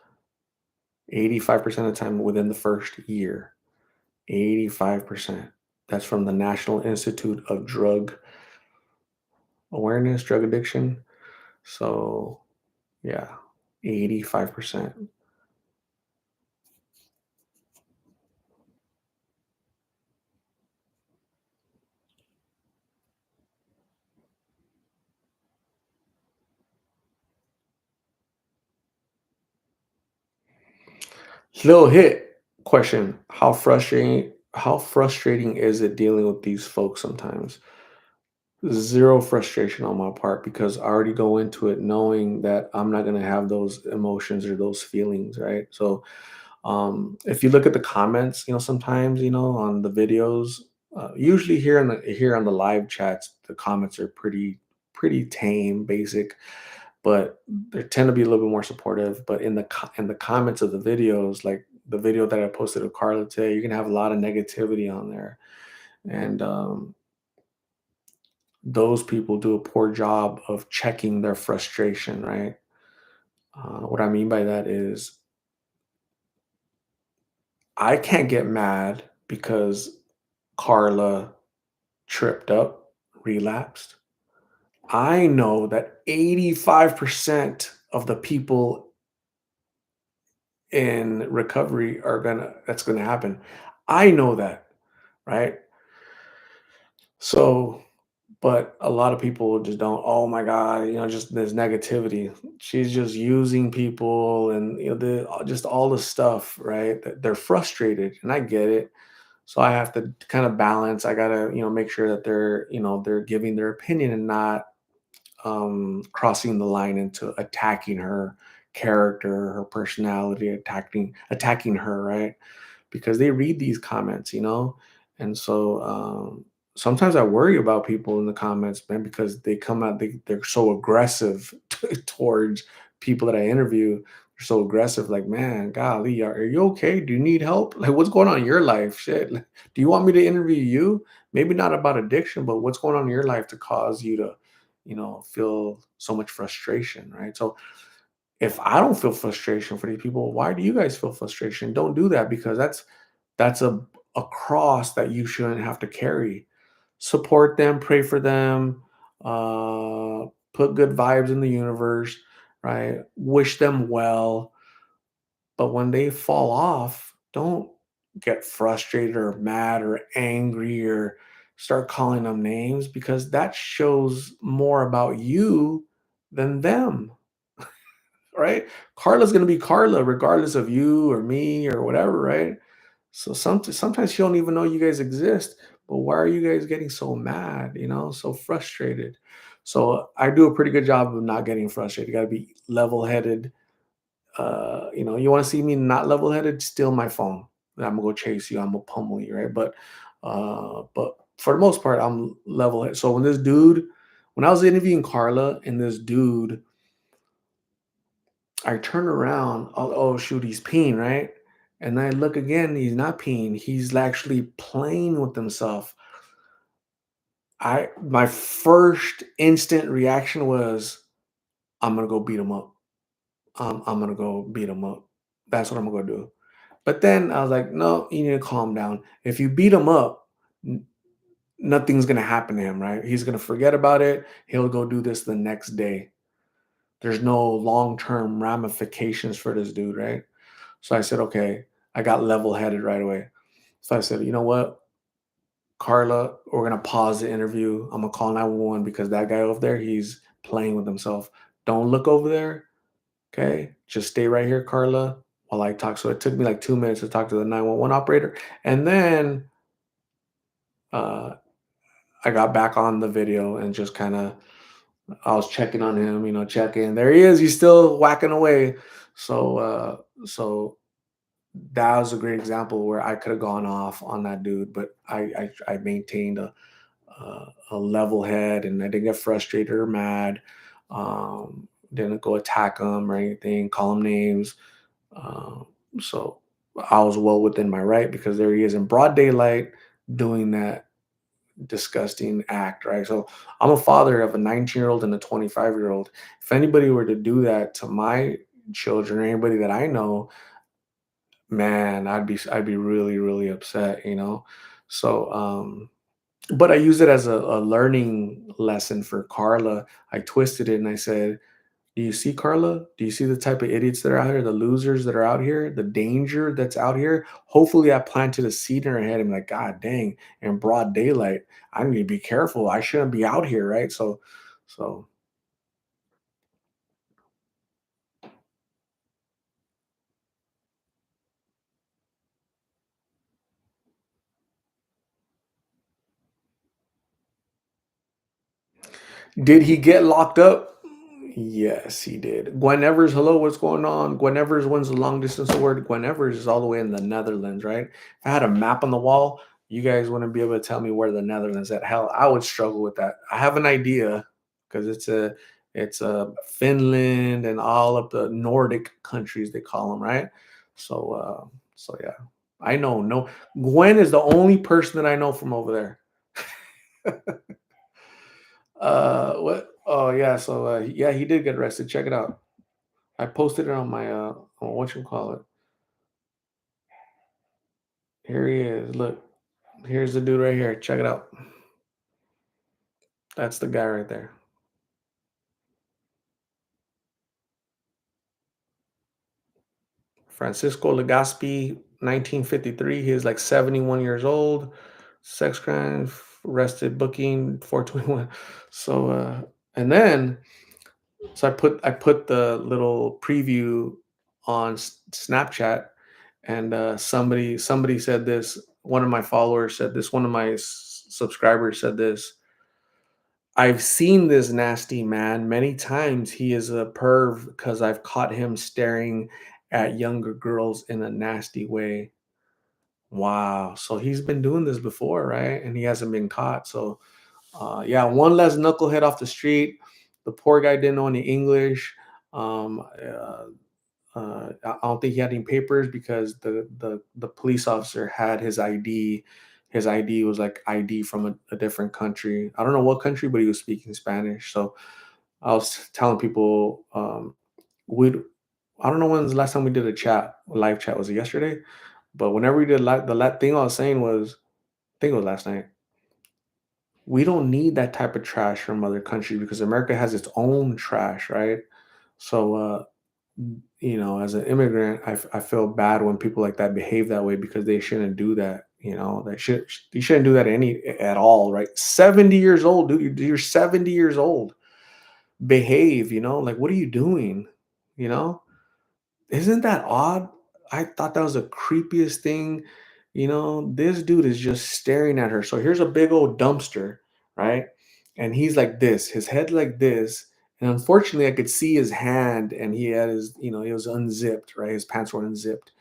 A: 85% of the time within the first year. 85%. That's from the National Institute of Drug Awareness, Drug Addiction. So, yeah, 85%. Little hit question. How frustrating is it dealing with these folks sometimes? Zero frustration on my part because I already go into it knowing that I'm not gonna have those emotions or those feelings, right? So, if you look at the comments, sometimes, on the videos, usually here on the live chats, the comments are pretty tame, basic, but they tend to be a little bit more supportive. But in the comments of the videos, like the video that I posted of Carla today, you're gonna have a lot of negativity on there, and those people do a poor job of checking their frustration, right? What I mean by that is I can't get mad because Carla tripped up, relapsed. I know that 85% of the people in recovery that's gonna happen. I know that, right? So, but a lot of people just don't, oh my God, just there's negativity. She's just using people and, just all the stuff, right? That they're frustrated and I get it. So I have to kind of balance. I gotta, make sure that they're giving their opinion and not crossing the line into attacking her character, her personality, attacking her, right? Because they read these comments, and so sometimes I worry about people in the comments, man, because they come out, they're so aggressive towards people that I interview. They're so aggressive, like, man, golly, are you okay? Do you need help? Like, what's going on in your life? Shit, like, do you want me to interview you? Maybe not about addiction, but what's going on in your life to cause you to feel so much frustration, right? So if I don't feel frustration for these people, why do you guys feel frustration? Don't do that because that's a cross that you shouldn't have to carry. Support them, pray for them, put good vibes in the universe, right? Wish them well. But when they fall off, don't get frustrated or mad or angry or start calling them names because that shows more about you than them, right? Carla's gonna be Carla regardless of you or me or whatever, right? So sometimes she don't even know you guys exist. But why are you guys getting so mad? So frustrated. So I do a pretty good job of not getting frustrated. You got to be level-headed. You want to see me not level-headed? Steal my phone. And I'm gonna go chase you. I'm gonna pummel you, right? But for the most part, I'm level-headed. So when I was interviewing Carla, and this dude, I turn around. Oh shoot, he's peeing, right? And I look again. He's not peeing. He's actually playing with himself. My first instant reaction was, I'm gonna go beat him up. I'm gonna go beat him up. That's what I'm gonna go do. But then I was like, no, you need to calm down. If you beat him up, n- nothing's gonna happen to him, right? He's gonna forget about it. He'll go do this the next day. There's no long-term ramifications for this dude, right? So I said, okay, I got level-headed right away. So I said, you know what, Carla, we're gonna pause the interview. I'm gonna call 911 because that guy over there, he's playing with himself. Don't look over there. Okay. Just stay right here, Carla, while I talk. So it took me like 2 minutes to talk to the 911 operator. And then uh, I got back on the video and just kind of, I was checking on him, checking. There he is. He's still whacking away. So that was a great example where I could have gone off on that dude, but I maintained a level head and I didn't get frustrated or mad. Didn't go attack him or anything, call him names. Um, so I was well within my right because there he is in broad daylight doing that disgusting act, right? So I'm a father of a 19-year-old and a 25-year-old. If anybody were to do that to my children or anybody that I know, man, I'd be really, really upset, So but I use it as a learning lesson for Carla. I twisted it and I said, do you see, Carla? Do you see the type of idiots that are out here, the losers that are out here, the danger that's out here? Hopefully, I planted a seed in her head and be like, God dang, in broad daylight, I need to be careful. I shouldn't be out here, right? So did he get locked up? Yes, he did. Gwen Evers, hello, what's going on? Gwen Evers wins the long distance award. Gwen Evers is all the way in the Netherlands, right? If I had a map on the wall, you guys wouldn't be able to tell me where the Netherlands at. Hell, I would struggle with that. I have an idea because it's a Finland and all of the Nordic countries they call them, right? So yeah, I know. No, Gwen is the only person that I know from over there. What? Oh yeah. So yeah, he did get arrested. Check it out. I posted it on my on what you call it. Here he is. Look, here's the dude right here. Check it out. That's the guy right there. Francisco Legaspi, 1953. He is like 71 years old. Sex crimes. arrested booking 421. So and then so I put the little preview on Snapchat, and somebody said this. One of my followers said this. One of my subscribers said this. I've seen this nasty man many times. He is a perv because I've caught him staring at younger girls in a nasty way. Wow. So he's been doing this before, right? And he hasn't been caught. So yeah, one less knucklehead off the street. The poor guy didn't know any English. Um, uh, I don't think he had any papers because the police officer had his ID. His ID was like ID from a different country. I don't know what country, but he was speaking Spanish. So I was telling people, we I don't know when's the last time we did a live chat. Was it yesterday? But whenever we did thing I was saying was, I think it was last night. We don't need that type of trash from other countries because America has its own trash, right? So, as an immigrant, I feel bad when people like that behave that way because they shouldn't do that. You shouldn't do that at all, right? 70 years old, dude. You're 70 years old. Behave, like what are you doing? You know, isn't that odd? I thought that was the creepiest thing. This dude is just staring at her. So here's a big old dumpster, right? And he's like this, his head like this. And unfortunately, I could see his hand, and he had he was unzipped, right? His pants were unzipped.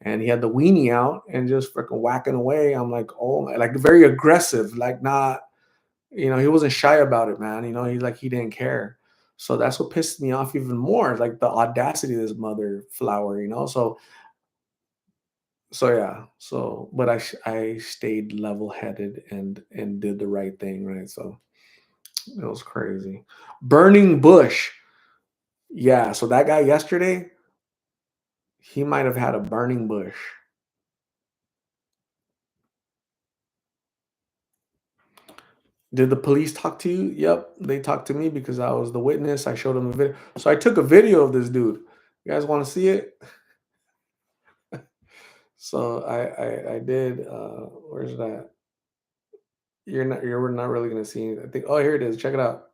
A: And he had the weenie out and just freaking whacking away. I'm like, oh my, like very aggressive, like not, he wasn't shy about it, man. He didn't care. So that's what pissed me off even more, like the audacity of this mother flower. So yeah. So but I stayed level headed and did the right thing, right? So it was crazy. Burning bush. Yeah. So that guy yesterday, he might have had a burning bush. Did the police talk to you? Yep, they talked to me because I was the witness. I showed them a video. So I took a video of this dude. You guys want to see it? So I did. Where's that? You're not really gonna see it. I think. Oh, here it is. Check it out.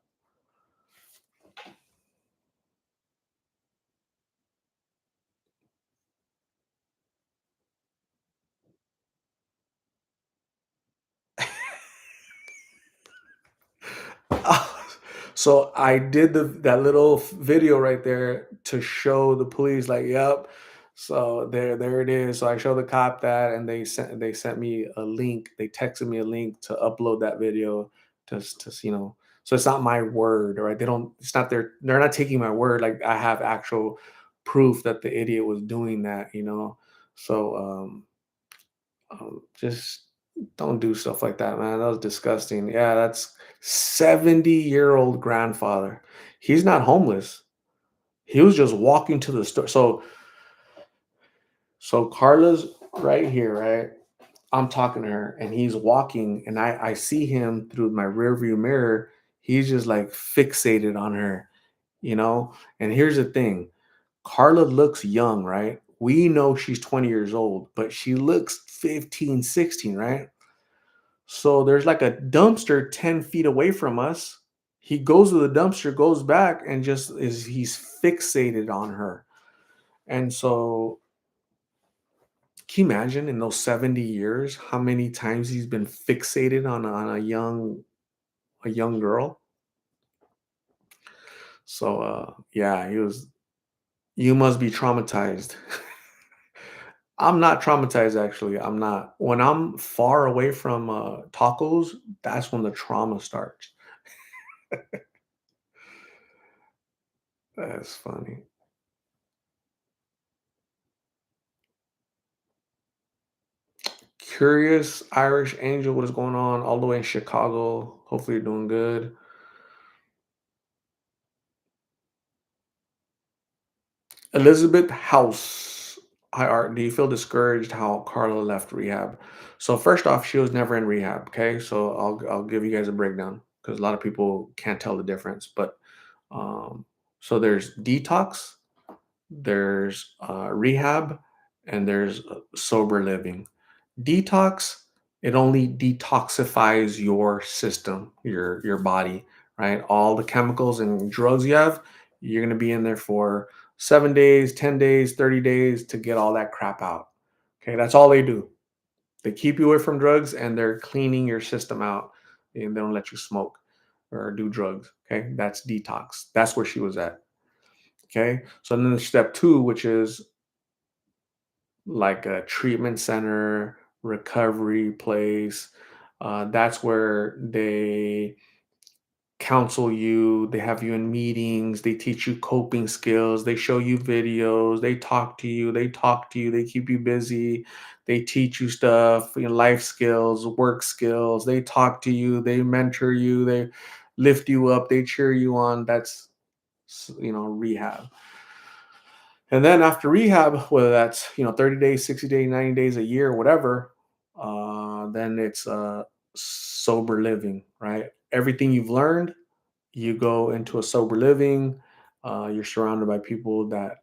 A: So I did that little video right there to show the police, like, yep. So there it is. So I showed the cop that, and they sent me a link. They texted me a link to upload that video to. So it's not my word, right? They don't. It's not they're not taking my word. Like I have actual proof that the idiot was doing that. So just don't do stuff like that, man. That was disgusting. Yeah, that's 70-year-old grandfather. He's not homeless. He was just walking to the store. So Carla's right here, right? I'm talking to her, and he's walking, and I see him through my rearview mirror. He's just like fixated on her. And here's the thing. Carla looks young, right? We know she's 20 years old, but she looks 15, 16, right? So there's like a dumpster 10 feet away from us. He goes to the dumpster, goes back, and he's fixated on her. And so can you imagine in those 70 years how many times he's been fixated on a young girl? So yeah, you must be traumatized. I'm not traumatized, actually. I'm not. When I'm far away from tacos, that's when the trauma starts. That's funny. Curious Irish Angel, what is going on? All the way in Chicago. Hopefully you're doing good. Elizabeth House. Hi Art. Do you feel discouraged how Carla left rehab? So first off, she was never in rehab. Okay, so I'll give you guys a breakdown because a lot of people can't tell the difference. But um, so there's detox, there's rehab, and there's sober living. Detox. It only detoxifies your system, your body, right? All the chemicals and drugs you have, you're gonna be in there for 7 days, 10 days, 30 days to get all that crap out. Okay, that's all they do. They keep you away from drugs and they're cleaning your system out and they don't let you smoke or do drugs. Okay, that's detox. That's where she was at. Okay, so then there's step two, which is like a treatment center, recovery place. That's where they counsel you, they have you in meetings, they teach you coping skills, they show you videos, they talk to you, they keep you busy, they teach you stuff, life skills, work skills, they talk to you, they mentor you, they lift you up, they cheer you on. That's rehab. And then after rehab, whether that's 30 days, 60 days, 90 days, a year, whatever, then it's sober living, right? Everything you've learned, you go into a sober living. You're surrounded by people that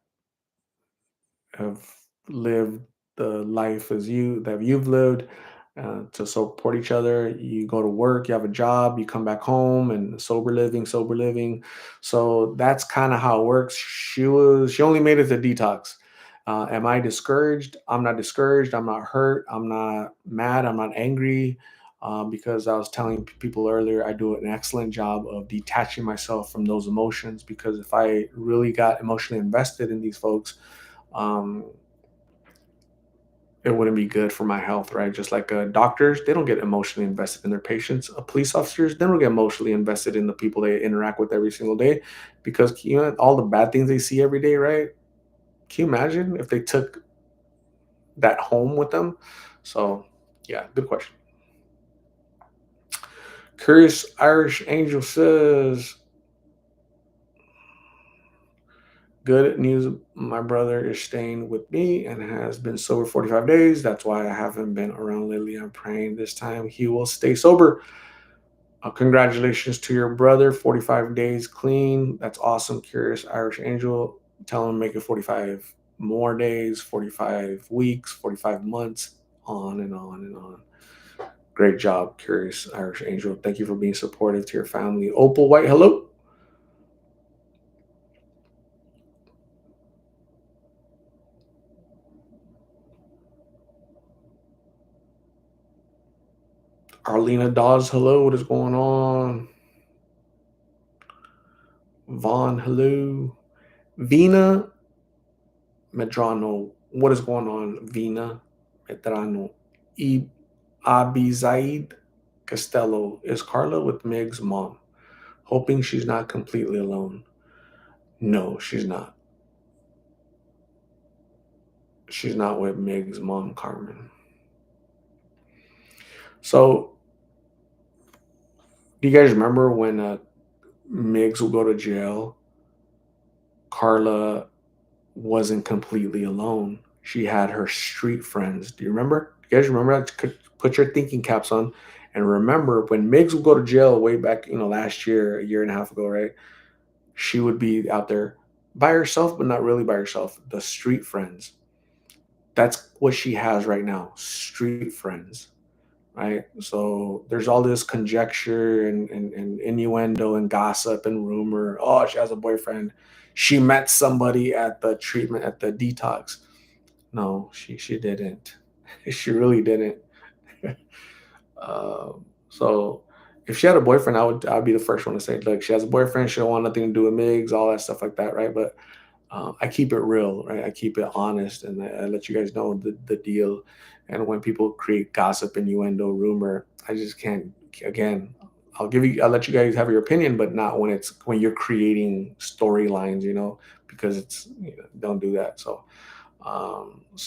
A: have lived the life as you that you've lived, to support each other. You go to work, you have a job, you come back home, and sober living. So that's kind of how it works. She only made it to detox. Am I discouraged? I'm not discouraged. I'm not hurt. I'm not mad. I'm not angry. Because I was telling people earlier, I do an excellent job of detaching myself from those emotions. Because if I really got emotionally invested in these folks, um, it wouldn't be good for my health, right? Just like doctors, they don't get emotionally invested in their patients. Police officers, they don't get emotionally invested in the people they interact with every single day, because all the bad things they see every day, right? Can you imagine if they took that home with them? So, yeah, good question. Curious Irish Angel says, good news. My brother is staying with me and has been sober 45 days. That's why I haven't been around lately. I'm praying this time he will stay sober. Congratulations to your brother, 45 days clean. That's awesome. Curious Irish Angel. Tell him make it 45 more days, 45 weeks, 45 months, on and on and on. Great job, Curious Irish Angel. Thank you for being supportive to your family. Opal White, hello. Arlena Dawes, hello. What is going on? Vaughn, hello. Vina Medrano, what is going on? Vina Medrano. E Abizaid Costello, is Carla with Meg's mom? Hoping she's not completely alone. No, she's not. She's not with Meg's mom, Carmen. So, do you guys remember when Migs will go to jail? Carla wasn't completely alone. She had her street friends. Do you remember? You guys remember that? Put your thinking caps on and remember when Migs would go to jail way back, last year, a year and a half ago, right? She would be out there by herself, but not really by herself. The street friends. That's what she has right now. Street friends, right? So there's all this conjecture and innuendo and gossip and rumor. Oh, she has a boyfriend. She met somebody at the treatment at the detox. No, she didn't. She really didn't. So if she had a boyfriend, I'd be the first one to say, look, she has a boyfriend. She don't want nothing to do with Migs, all that stuff like that, right? But I keep it real, right? I keep it honest, and I let you guys know the deal. And when people create gossip, innuendo, rumor, I just can't. Again, I'll let you guys have your opinion, but not when you're creating storylines, because don't do that. So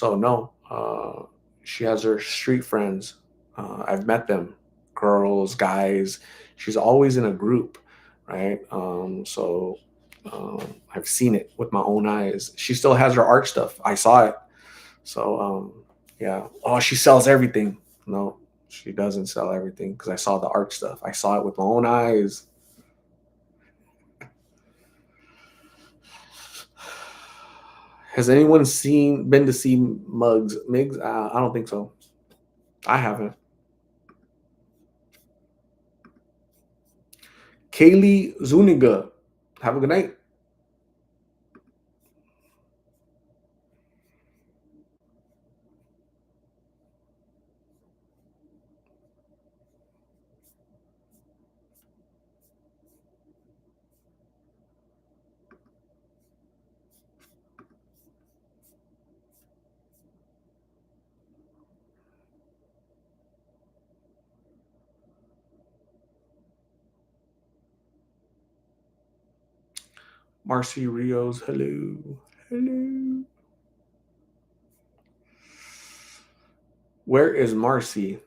A: no, she has her street friends. I've met them, girls, guys. She's always in a group, right? I've seen it with my own eyes. She still has her art stuff. I saw it. So yeah. Oh, she sells everything. No, she doesn't sell everything because I saw the art stuff. I saw it with my own eyes. Has anyone been to see Muggs? Migs? I don't think so. I haven't. Kaylee Zuniga. Have a good night. Marcy Rios, hello. Hello. Where is Marcy?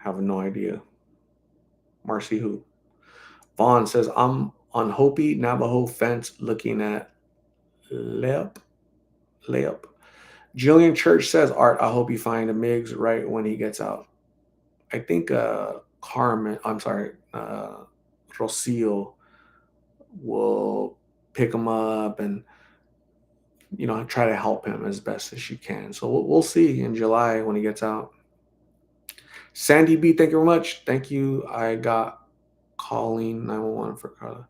A: Have no idea. Marcy who? Vaughn says, I'm on Hopi Navajo fence looking at Lep. Lep. Jillian Church says, Art, I hope you find a Migs right when he gets out. I think Carmen, I'm sorry, Rocio will pick him up and, try to help him as best as she can. So we'll see in July when he gets out. Sandy B, thank you very much. Thank you. I got calling 911 for Carla.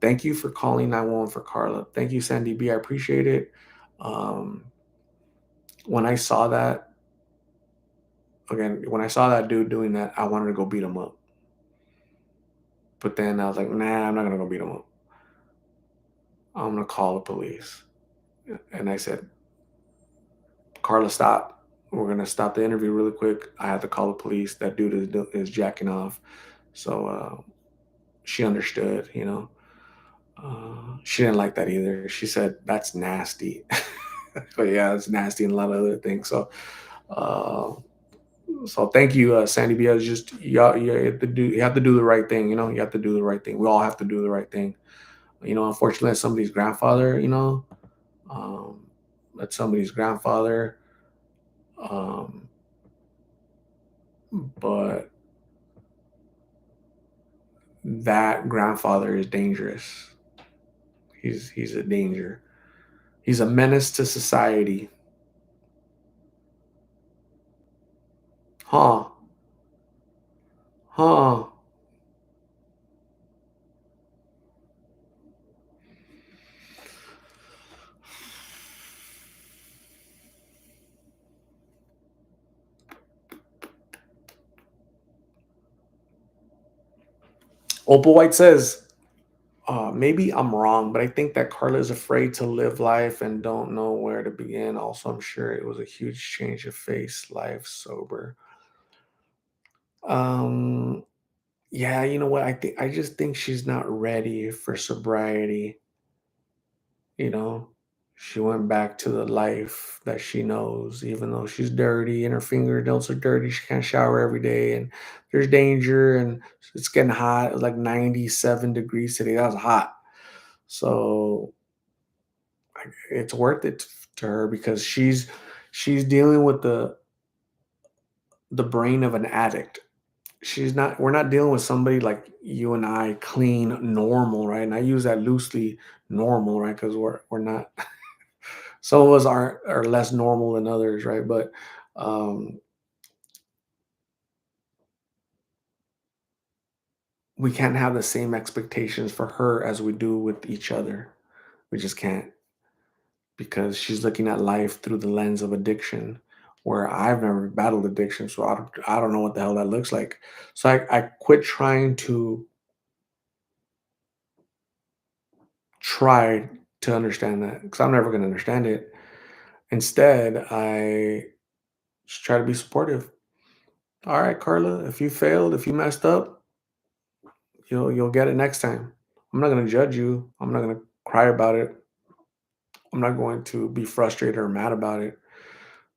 A: Thank you for calling 911 for Carla. Thank you, Sandy B. I appreciate it. Um, when I saw that, again, when I saw that dude doing that, I wanted to go beat him up. But then I was like, nah, I'm not gonna go beat him up. I'm gonna call the police. And I said, Carla, stop. We're gonna stop the interview really quick. I have to call the police. That dude is jacking off. So she understood, she didn't like that either. She said, that's nasty. But yeah, it's nasty and a lot of other things. Uh, so thank you, Sandy B. It's just you have to do the right thing. You have to do the right thing. We all have to do the right thing. Unfortunately, that's somebody's grandfather. Um, that's somebody's grandfather. Um, but that grandfather is dangerous. He's a danger. He's a menace to society. Huh? Huh? Opal White says, maybe I'm wrong, but I think that Carla is afraid to live life and don't know where to begin. Also, I'm sure it was a huge change of face, life sober. Um, yeah, you know what? I just think she's not ready for sobriety. You know, she went back to the life that she knows, even though she's dirty and her fingernails are dirty. She can't shower every day, and there's danger, and it's getting hot. It was like 97 degrees today. That was hot. So it's worth it to her because she's dealing with the brain of an addict. She's not We're not dealing with somebody like you and I, clean, normal, right? And I use that loosely, normal, right? Because we're not, some of us are less normal than others, right? But um we can't have the same expectations for her as we do with each other. We just can't, because she's looking at life through the lens of addiction, where I've never battled addiction, so I don't know what the hell that looks like. So I quit trying to try to understand that, because I'm never going to understand it. Instead, I just try to be supportive. All right, Carla, if you failed, if you messed up, you'll get it next time. I'm not going to judge you. I'm not going to cry about it. I'm not going to be frustrated or mad about it.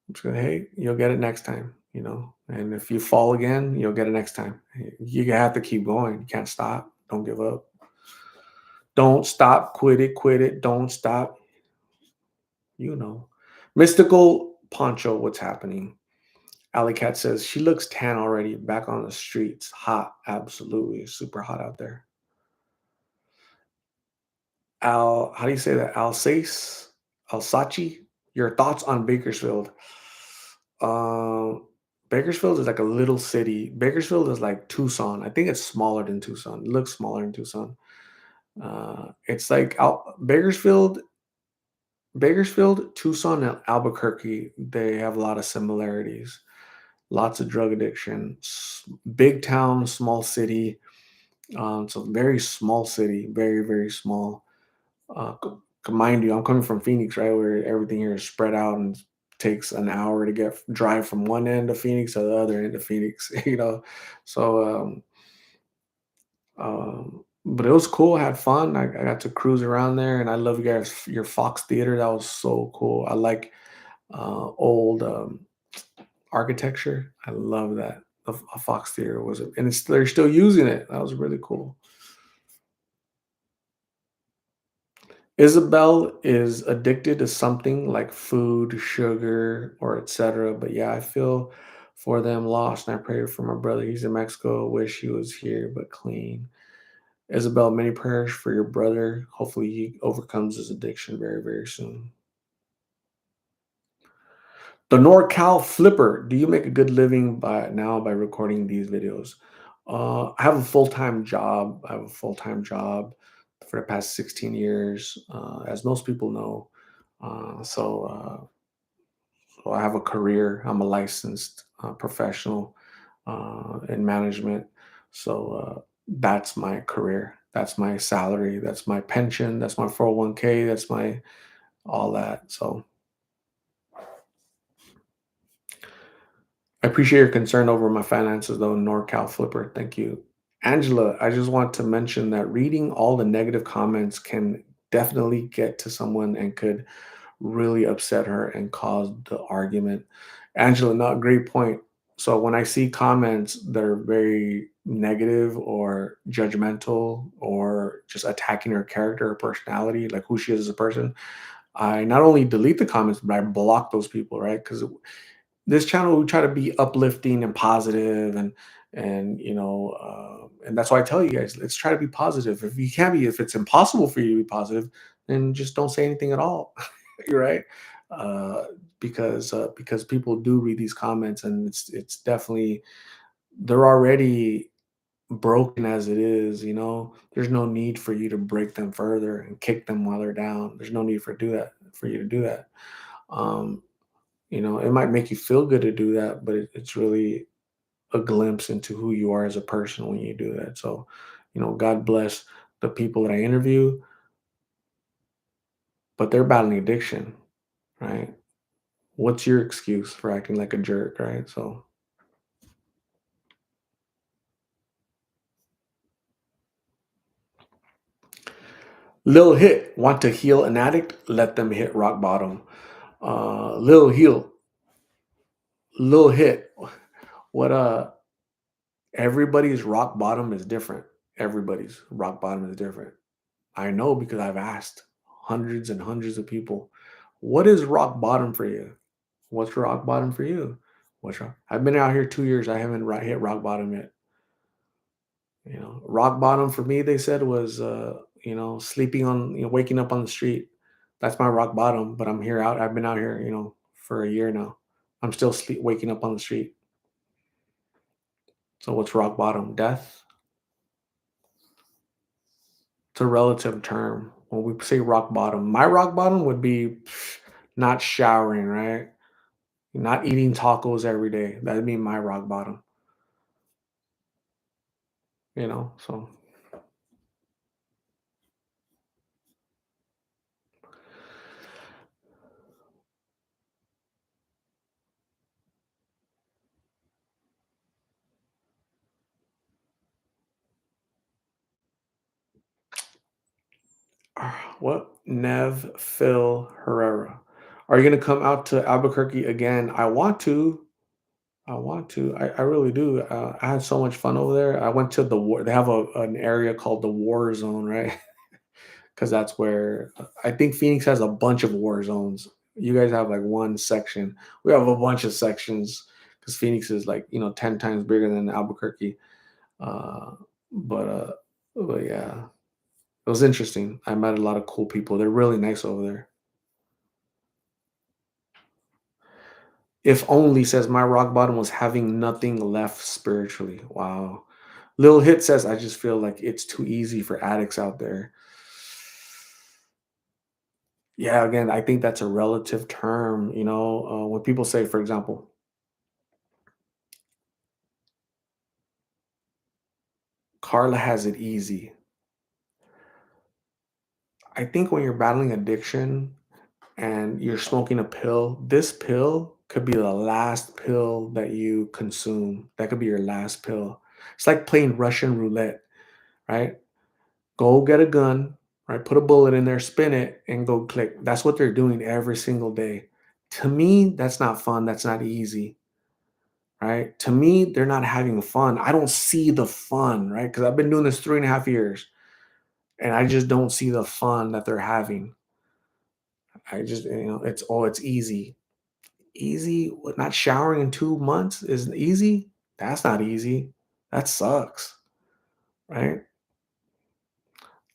A: I'm just going, hey, you'll get it next time. And if you fall again, you'll get it next time. You have to keep going. You can't stop. Don't give up. Don't stop. Quit it. Don't stop. You know. Mystical Poncho, what's happening? Alley Cat says she looks tan already. Back on the streets. Hot. Absolutely. Super hot out there. How do you say that? Alsace? Your thoughts on Bakersfield? Um, Bakersfield is like a little city. Bakersfield is like Tucson. I think it's smaller than Tucson. It looks smaller than Tucson. It's like Bakersfield, Tucson, and Albuquerque. They have a lot of similarities. Lots of drug addiction. Big town, small city. So very small city, very very small. Mind you, I'm coming from Phoenix, right, where everything here is spread out and takes an hour to drive from one end of Phoenix to the other end of Phoenix. So but it was cool. I had fun. I got to cruise around there, and I love your Fox Theater. That was so cool. I like old architecture. I love that. A Fox Theater was, and they're still using it. That was really cool. Isabel is addicted to something like food, sugar, or etc. But yeah, I feel for them lost, and I pray for my brother. He's in Mexico. Wish he was here, but clean. Isabel, many prayers for your brother. Hopefully, he overcomes his addiction very, very soon. The NorCal Flipper. Do you make a good living by recording these videos? I have a full time job. I have a full time job for the past 16 years, as most people know. So I have a career. I'm a licensed professional in management. So that's my career. That's my salary. That's my pension. That's my 401k. That's my all that. So I appreciate your concern over my finances, though, NorCal Flipper. Thank you. Angela, I just want to mention that reading all the negative comments can definitely get to someone and could really upset her and cause the argument. Angela, not great point. So when I see comments that are very negative or judgmental or just attacking her character or personality, like who she is as a person, I not only delete the comments, but I block those people, right? Because this channel we try to be uplifting and positive and that's why I tell you guys, let's try to be positive. If you can't be, if it's impossible for you to be positive, then just don't say anything at all. You're right. uh because people do read these comments, and it's definitely, they're already broken as it is. There's no need for you to break them further and kick them while they're down. There's no need for you to do that. um it might make you feel good to do that, but it's really a glimpse into who you are as a person when you do that. So, God bless the people that I interview, but they're battling addiction, right? What's your excuse for acting like a jerk, right? So, Lil Hit, want to heal an addict? Let them hit rock bottom. Lil Heal, Lil Hit. What Everybody's rock bottom is different. Everybody's rock bottom is different. I know because I've asked hundreds and hundreds of people, what is rock bottom for you? What's rock bottom for you? I've been out here 2 years. I haven't hit rock bottom yet. Rock bottom for me, they said, was, sleeping on, waking up on the street. That's my rock bottom. But I've been out here, for a year now. I'm still waking up on the street. So what's rock bottom? Death? It's a relative term. When we say rock bottom, my rock bottom would be not showering, right? Not eating tacos every day. That'd be my rock bottom, So what? Nev Phil Herrera. Are you gonna come out to Albuquerque again? I want to. I want to. I really do. I had so much fun over there. I went to the war. They have an area called the War Zone, right? Because that's where I think Phoenix has a bunch of war zones. You guys have like one section. We have a bunch of sections because Phoenix is like 10 times bigger than Albuquerque. Uh, but uh, but yeah, it was interesting. I met a lot of cool people. They're really nice over there. If only says my rock bottom was having nothing left spiritually. Wow. Lil Hit says I just feel like it's too easy for addicts out there. Yeah, again, I think that's a relative term. When people say, for example, Karla has it easy. I think when you're battling addiction and you're smoking a pill, this pill could be the last pill that you consume. That could be your last pill. It's like playing Russian roulette, right? Go get a gun, right? Put a bullet in there, spin it, and go click. That's what they're doing every single day. To me, that's not fun. That's not easy, right? To me, they're not having fun. I don't see the fun, right? Because I've been doing this 3.5 years and I just don't see the fun that they're having. I just, it's easy. Easy? What, not showering in 2 months is easy? That's not easy. That sucks, right?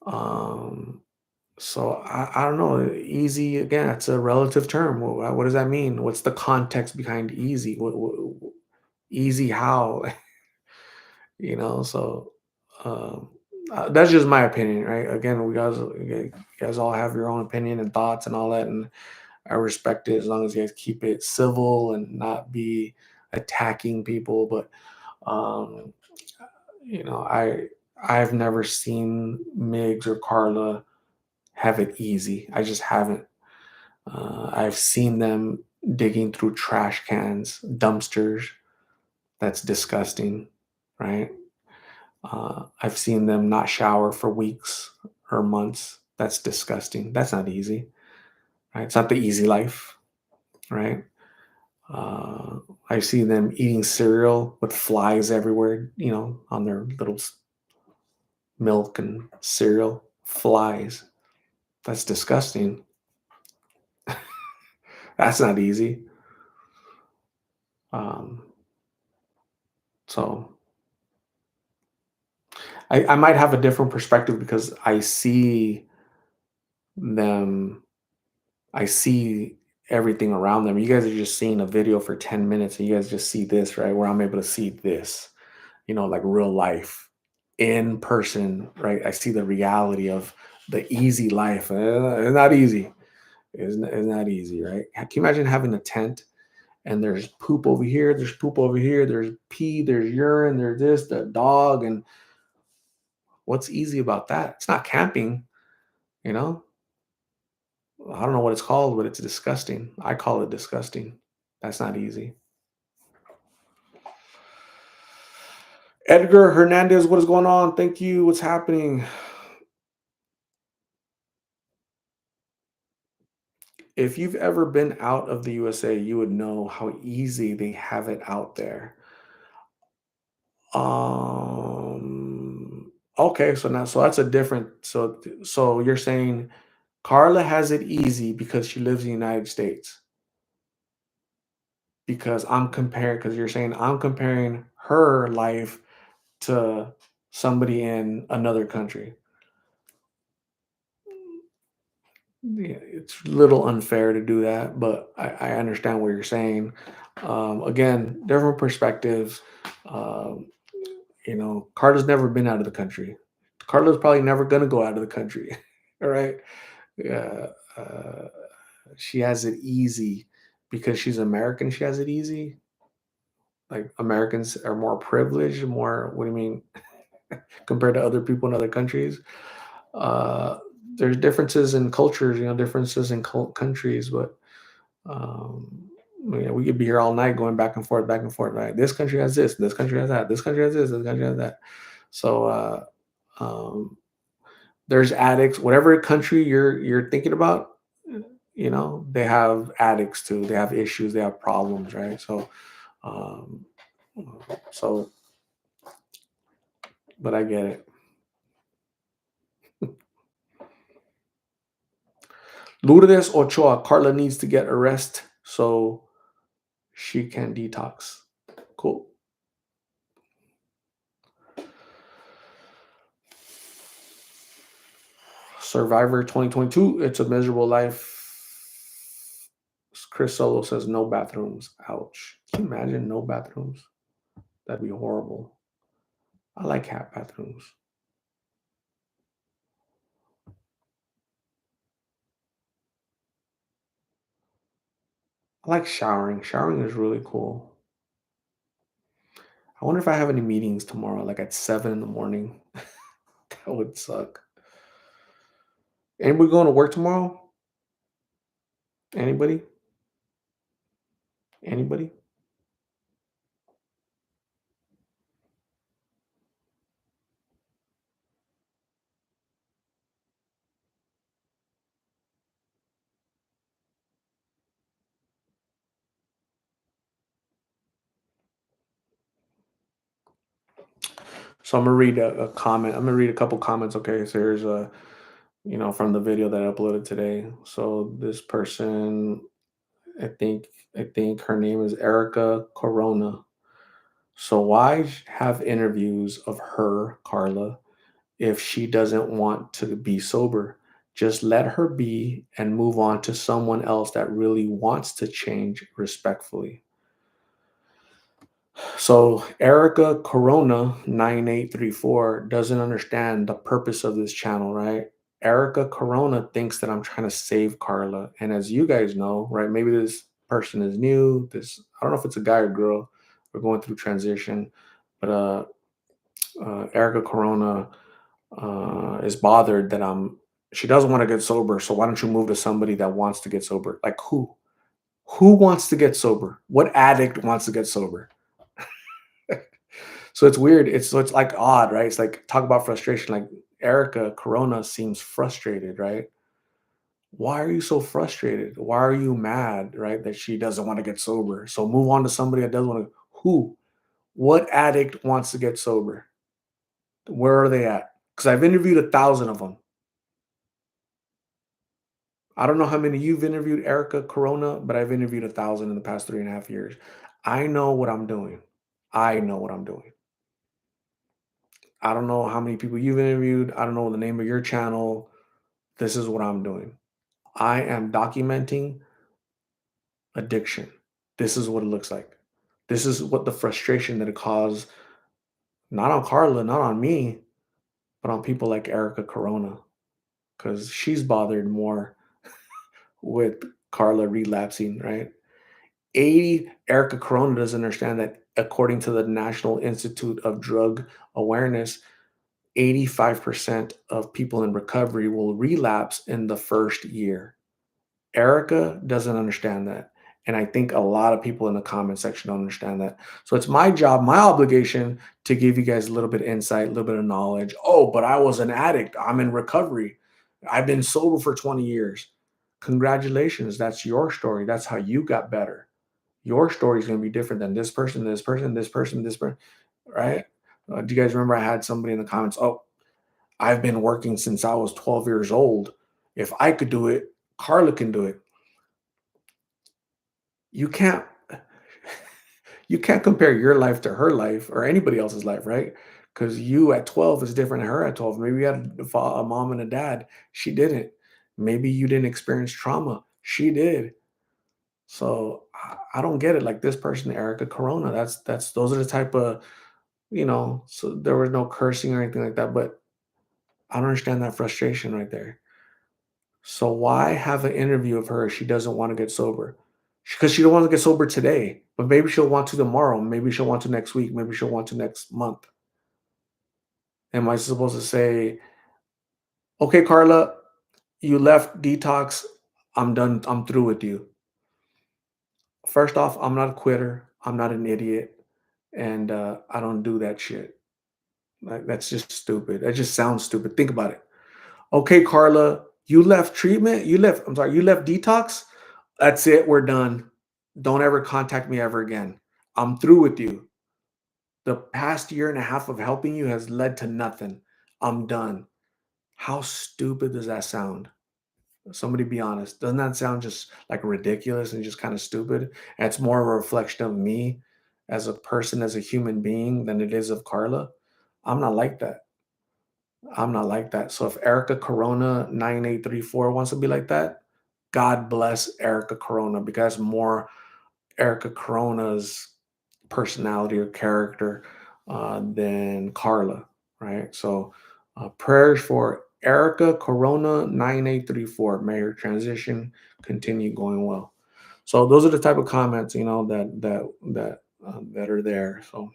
A: Um, So I don't know. Easy again. It's a relative term. What does that mean? What's the context behind easy? Easy how? So um, that's just my opinion, right? Again, you guys all have your own opinion and thoughts and all that, and I respect it as long as you guys keep it civil and not be attacking people. But um, I've never seen Migs or Carla have it easy. I just haven't. I've seen them digging through trash cans, dumpsters. That's disgusting, right? I've seen them not shower for weeks or months. That's disgusting. That's not easy, right? It's not the easy life, right? Uh, I see them eating cereal with flies everywhere, on their little milk and cereal. Flies. That's disgusting. That's not easy. Um, so I might have a different perspective because them, I see everything around them. You guys are just seeing a video for 10 minutes and you guys just see this, right? Where I'm able to see this, like real life in person, right? I see the reality of the easy life. It's not easy. It's not easy, right? Can you imagine having a tent and there's poop over here, there's poop over here, there's pee, there's urine, there's this, the dog, and what's easy about that? It's not camping, you know? I don't know what it's called, but it's disgusting. I call it disgusting. That's not easy. Edgar Hernandez, what is going on? Thank you. What's happening? If you've ever been out of the USA, you would know how easy they have it out there. Okay, so that's a different so you're saying Carla has it easy because she lives in the United States. Because you're saying I'm comparing her life to somebody in another country. Yeah, it's a little unfair to do that, but I understand what you're saying. Again, different perspectives. Um, Carla's never been out of the country. Carla's probably never gonna go out of the country. All right. Yeah. She has it easy because she's American. She has it easy. Like Americans are more privileged, more. What do you mean compared to other people in other countries? Uh, there's differences in cultures, differences in countries, but um, we could be here all night going back and forth. Right? This country has this country has that, this country has this country has that. So um, there's addicts. Whatever country you're thinking about, they have addicts too. They have issues. They have problems, right? Um, so, but I get it. Lourdes Ochoa, Carla needs to get a rest so she can detox. Cool. Survivor 2022. It's a miserable life. Chris Solo says no bathrooms. Ouch. Can you imagine no bathrooms? That'd be horrible. I like hat bathrooms. I like showering. Showering is really cool. I wonder if I have any meetings tomorrow, like at 7 in the morning. That would suck. Anybody going to work tomorrow? Anybody? Anybody? So I'm gonna read a comment. I'm gonna read a couple comments. Okay, so here's a from the video that I uploaded today. So this person, I think I think her name is Erica Corona. So why have interviews of her, Carla, if she doesn't want to be sober? Just let her be and move on to someone else that really wants to change respectfully. So Erica Corona 9834 doesn't understand the purpose of this channel, right? Erica Corona thinks that I'm trying to save Carla. And as you guys know, right, maybe this person is new. I don't know if it's a guy or girl. We're going through transition. But Erica Corona is bothered that she doesn't want to get sober. So why don't you move to somebody that wants to get sober? Like who? Who wants to get sober? What addict wants to get sober? So it's weird. It's like odd, right? It's like talk about frustration. Like Erica Corona seems frustrated, right? Why are you so frustrated? Why are you mad, right? That she doesn't want to get sober. So move on to somebody that doesn't want to. Who? What addict wants to get sober? Where are they at? Because I've interviewed 1,000 of them. I don't know how many you've interviewed, Erica Corona, but I've interviewed 1,000 in the past 3.5 years. I know what I'm doing. I know what I'm doing. I don't know how many people you've interviewed. I don't know the name of your channel. This is what I'm doing. I am documenting addiction. This is what it looks like. This is what the frustration that it caused, not on Carla, not on me, but on people like Erica Corona, because she's bothered more with Carla relapsing, right? 80, Erica Corona doesn't understand that according to the National Institute of Drug Awareness, 85% of people in recovery will relapse in the first year. Erica doesn't understand that. And I think a lot of people in the comment section don't understand that. So it's my job, my obligation to give you guys a little bit of insight, a little bit of knowledge. Oh, but I was an addict. I'm in recovery. I've been sober for 20 years. Congratulations. That's your story. That's how you got better. Your story is going to be different than this person, this person, this person, this person, right? Do you guys remember I had somebody in the comments? Oh, I've been working since I was 12 years old. If I could do it, Carla can do it. You can't you can't compare your life to her life or anybody else's life, right? Because you at 12 is different than her at 12. Maybe you had a mom and a dad. She didn't. Maybe you didn't experience trauma. She did. So I don't get it. Like this person, Erica Corona. That's those are the type of So there was no cursing or anything like that. But I don't understand that frustration right there. So why have an interview of her if she doesn't want to get sober? Because she don't want to get sober today, but maybe she'll want to tomorrow. Maybe she'll want to next week. Maybe she'll want to next month. Am I supposed to say, okay, Carla, you left detox. I'm done. I'm through with you. First off, I'm not a quitter. I'm not an idiot. And I don't do that shit. Like, that's just stupid. That just sounds stupid. Think about it. Okay, Carla, you left treatment. I'm sorry, you left detox. That's it. We're done. Don't ever contact me ever again. I'm through with you. The past year and a half of helping you has led to nothing. I'm done. How stupid does that sound? Somebody be honest. Doesn't that sound just like ridiculous and just kind of stupid? And it's more of a reflection of me as a person, as a human being, than it is of Carla. I'm not like that. I'm not like that. So if Erica Corona 9834 wants to be like that, God bless Erica Corona because more Erica Corona's personality or character than Karla, right? So prayers for Erica Corona 9834. May her transition continue going well. So those are the type of comments, that are there. So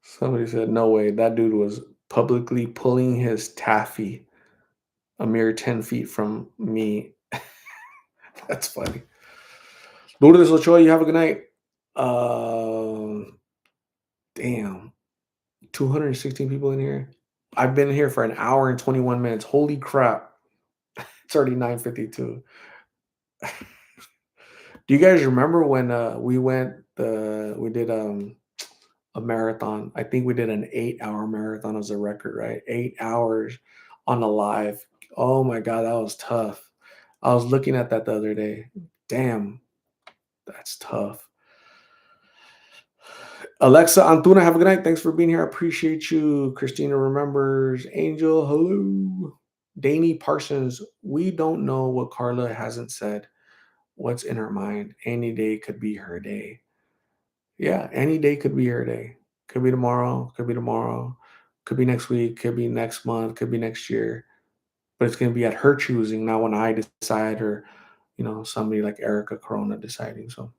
A: somebody said, no way, that dude was publicly pulling his taffy a mere 10 feet from me. That's funny. Lourdes Ochoa, you have a good night. Damn, 216 people in here. I've been here for an hour and 21 minutes. Holy crap. It's already 9:52. Do you guys remember when we did a marathon? I think we did an 8-hour marathon as a record, right? 8 hours on a live. Oh my god, that was tough. I was looking at that the other day. Damn, that's tough. Alexa Antuna, have a good night. Thanks for being here. I appreciate you. Christina remembers. Angel, hello. Danny Parsons, we don't know what Karla hasn't said. What's in her mind? Any day could be her day. Yeah, any day could be her day. Could be tomorrow, could be next week, could be next month, could be next year. But it's going to be at her choosing, not when I decide or, somebody like Erica Corona deciding. So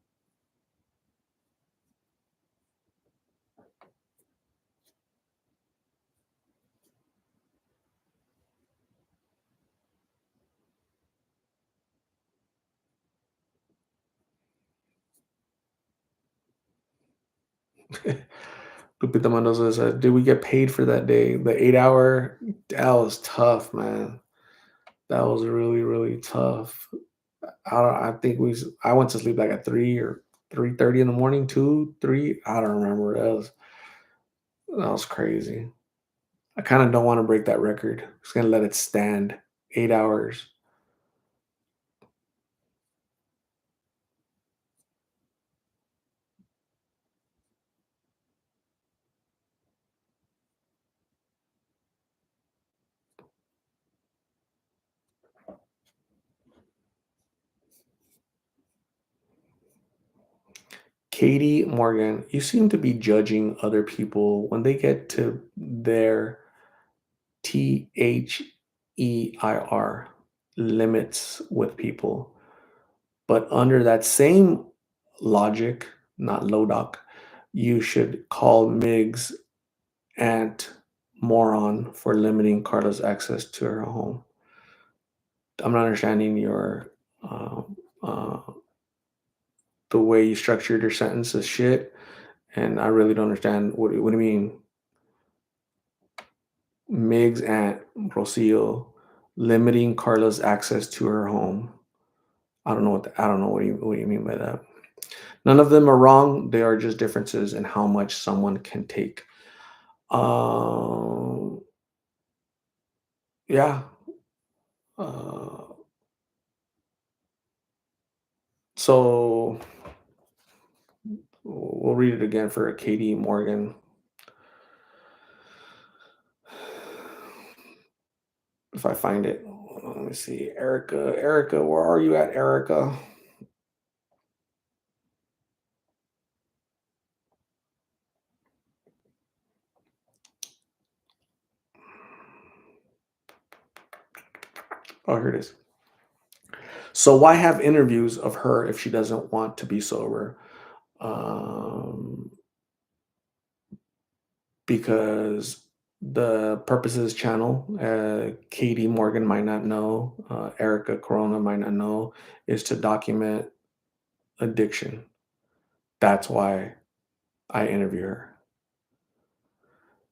A: Lupita Mendoza said, did we get paid for that day? The 8 hour? That was tough, man. That was really, really tough. I think I went to sleep like at 3 or 3:30 in the morning, 2, 3. I don't remember. That was crazy. I kind of don't want to break that record. Just gonna let it stand. 8 hours. Katie Morgan, you seem to be judging other people when they get to their THEIR limits with people. But under that same logic, not Lodoc, you should call Miggs Aunt moron for limiting Carla's access to her home. I'm not understanding um, uh, the way you structured your sentence is shit, and I really don't understand what do you mean. Miggs Aunt Rocio limiting Carla's access to her home. I don't know what you mean by that. None of them are wrong. They are just differences in how much someone can take. Um, yeah. Uh, so we'll read it again for Katie Morgan. If I find it, let me see. Erica, where are you at, Erica? Oh, here it is. So why have interviews of her if she doesn't want to be sober? Um, because the purpose of this channel, Katie Morgan might not know, Erica Corona might not know, is to document addiction. That's why I interview her.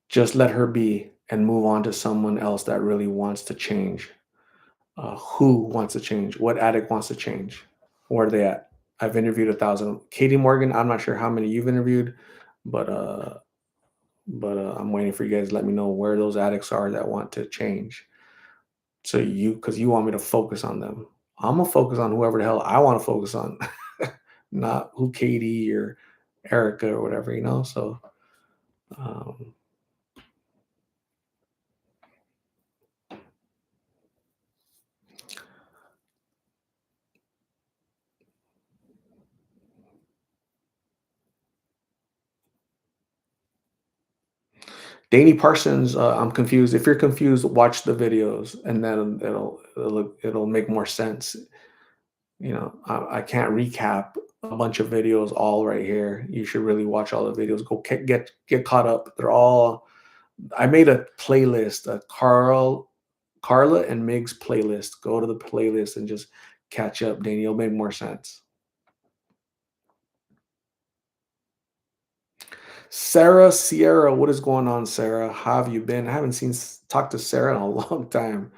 A: Just let her be and move on to someone else that really wants to change. Who wants to change? What addict wants to change? Where are they at? I've interviewed 1,000. Katie Morgan, I'm not sure how many you've interviewed, but I'm waiting for you guys to let me know where those addicts are that want to change. So because you want me to focus on them. I'm gonna focus on whoever the hell I want to focus on, not who Katie or Erica or whatever, you know. So um, Danny Parsons, I'm confused. If you're confused, watch the videos, and then it'll make more sense. You know, I can't recap a bunch of videos all right here. You should really watch all the videos. Go get caught up. They're all. I made a playlist, a Karla and Mig's playlist. Go to the playlist and just catch up, Danny. It'll make more sense. Sarah Sierra, what is going on, Sarah? How have you been? I haven't talked to Sarah in a long time.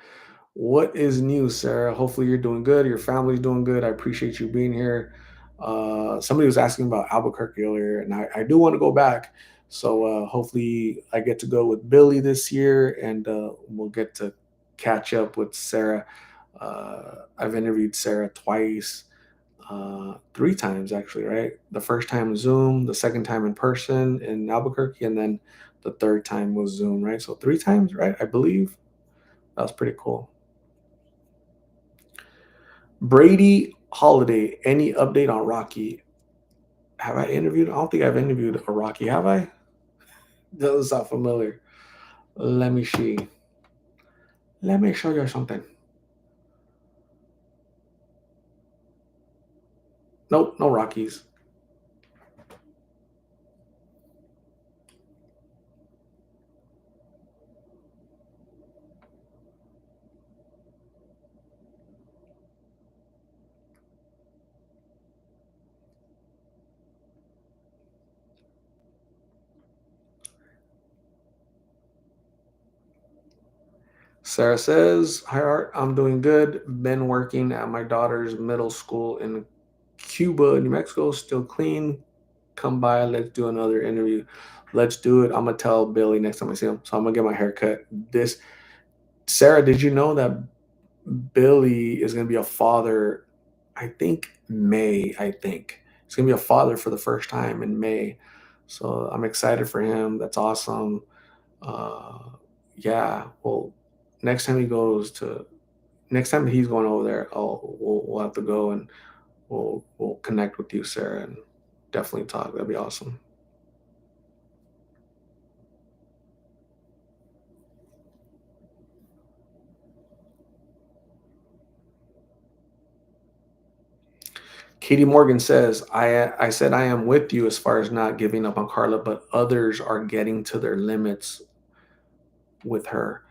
A: What is new, Sarah? Hopefully you're doing good. Your family's doing good. I appreciate you being here. Somebody was asking about Albuquerque earlier, and I do want to go back. So hopefully I get to go with Billy this year, and we'll get to catch up with Sarah. I've interviewed Sarah twice, three times actually, right? The first time Zoom, the second time in person in Albuquerque, and then the third time was Zoom, right? So three times, right? I believe that was pretty cool. Brady Holiday, any update on Rocky? Have I interviewed? I don't think I've interviewed a Rocky. Have I? Doesn't sound familiar. Let me see. Let me show you something. Nope, no Rockies. Sarah says, "Hi Art, I'm doing good. Been working at my daughter's middle school in Cuba, New Mexico. Still clean. Come by. Let's do another interview. Let's do it. I'm gonna tell Billy next time I see him. So I'm gonna get my hair cut. This Sarah, did you know that Billy is gonna be a father? I think May. I think he's gonna be a father for the first time in May. So I'm excited for him. That's awesome. Uh, yeah. Well, next time he goes to next time he's going over there, we'll have to go and we'll connect with you, Sarah, and definitely talk. That'd be awesome. Katie Morgan says, I said I am with you as far as not giving up on Karla, but others are getting to their limits with her.